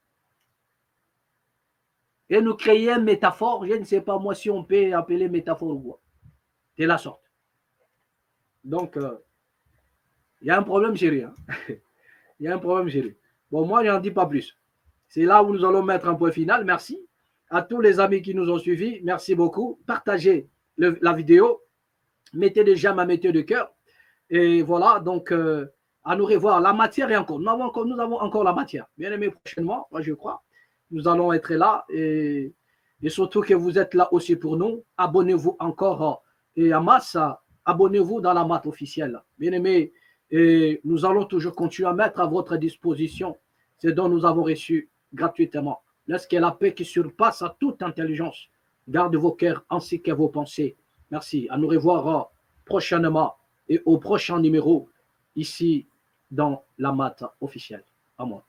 et nous créer une métaphore, je ne sais pas moi si on peut appeler métaphore ou quoi, de la sorte. Donc, il y a un problème chéri. Il y a un problème chéri. Bon, moi, je n'en dis pas plus. C'est là où nous allons mettre un point final. Merci à tous les amis qui nous ont suivis. Merci beaucoup. Partagez la vidéo. Mettez des j'aime, mettez de cœur. Et voilà, donc, à nous revoir. La matière est encore. Nous avons encore la matière. Bien aimé, prochainement, moi, je crois. Nous allons être là. Et surtout que vous êtes là aussi pour nous. Abonnez-vous encore et en masse. Abonnez-vous dans la mat officielle. Bien aimé, et nous allons toujours continuer à mettre à votre disposition ce dont nous avons reçu gratuitement. Lorsqu'il y a la paix qui surpasse à toute intelligence, garde vos cœurs ainsi que vos pensées. Merci. À nous revoir prochainement et au prochain numéro ici dans la mat officielle. À moi.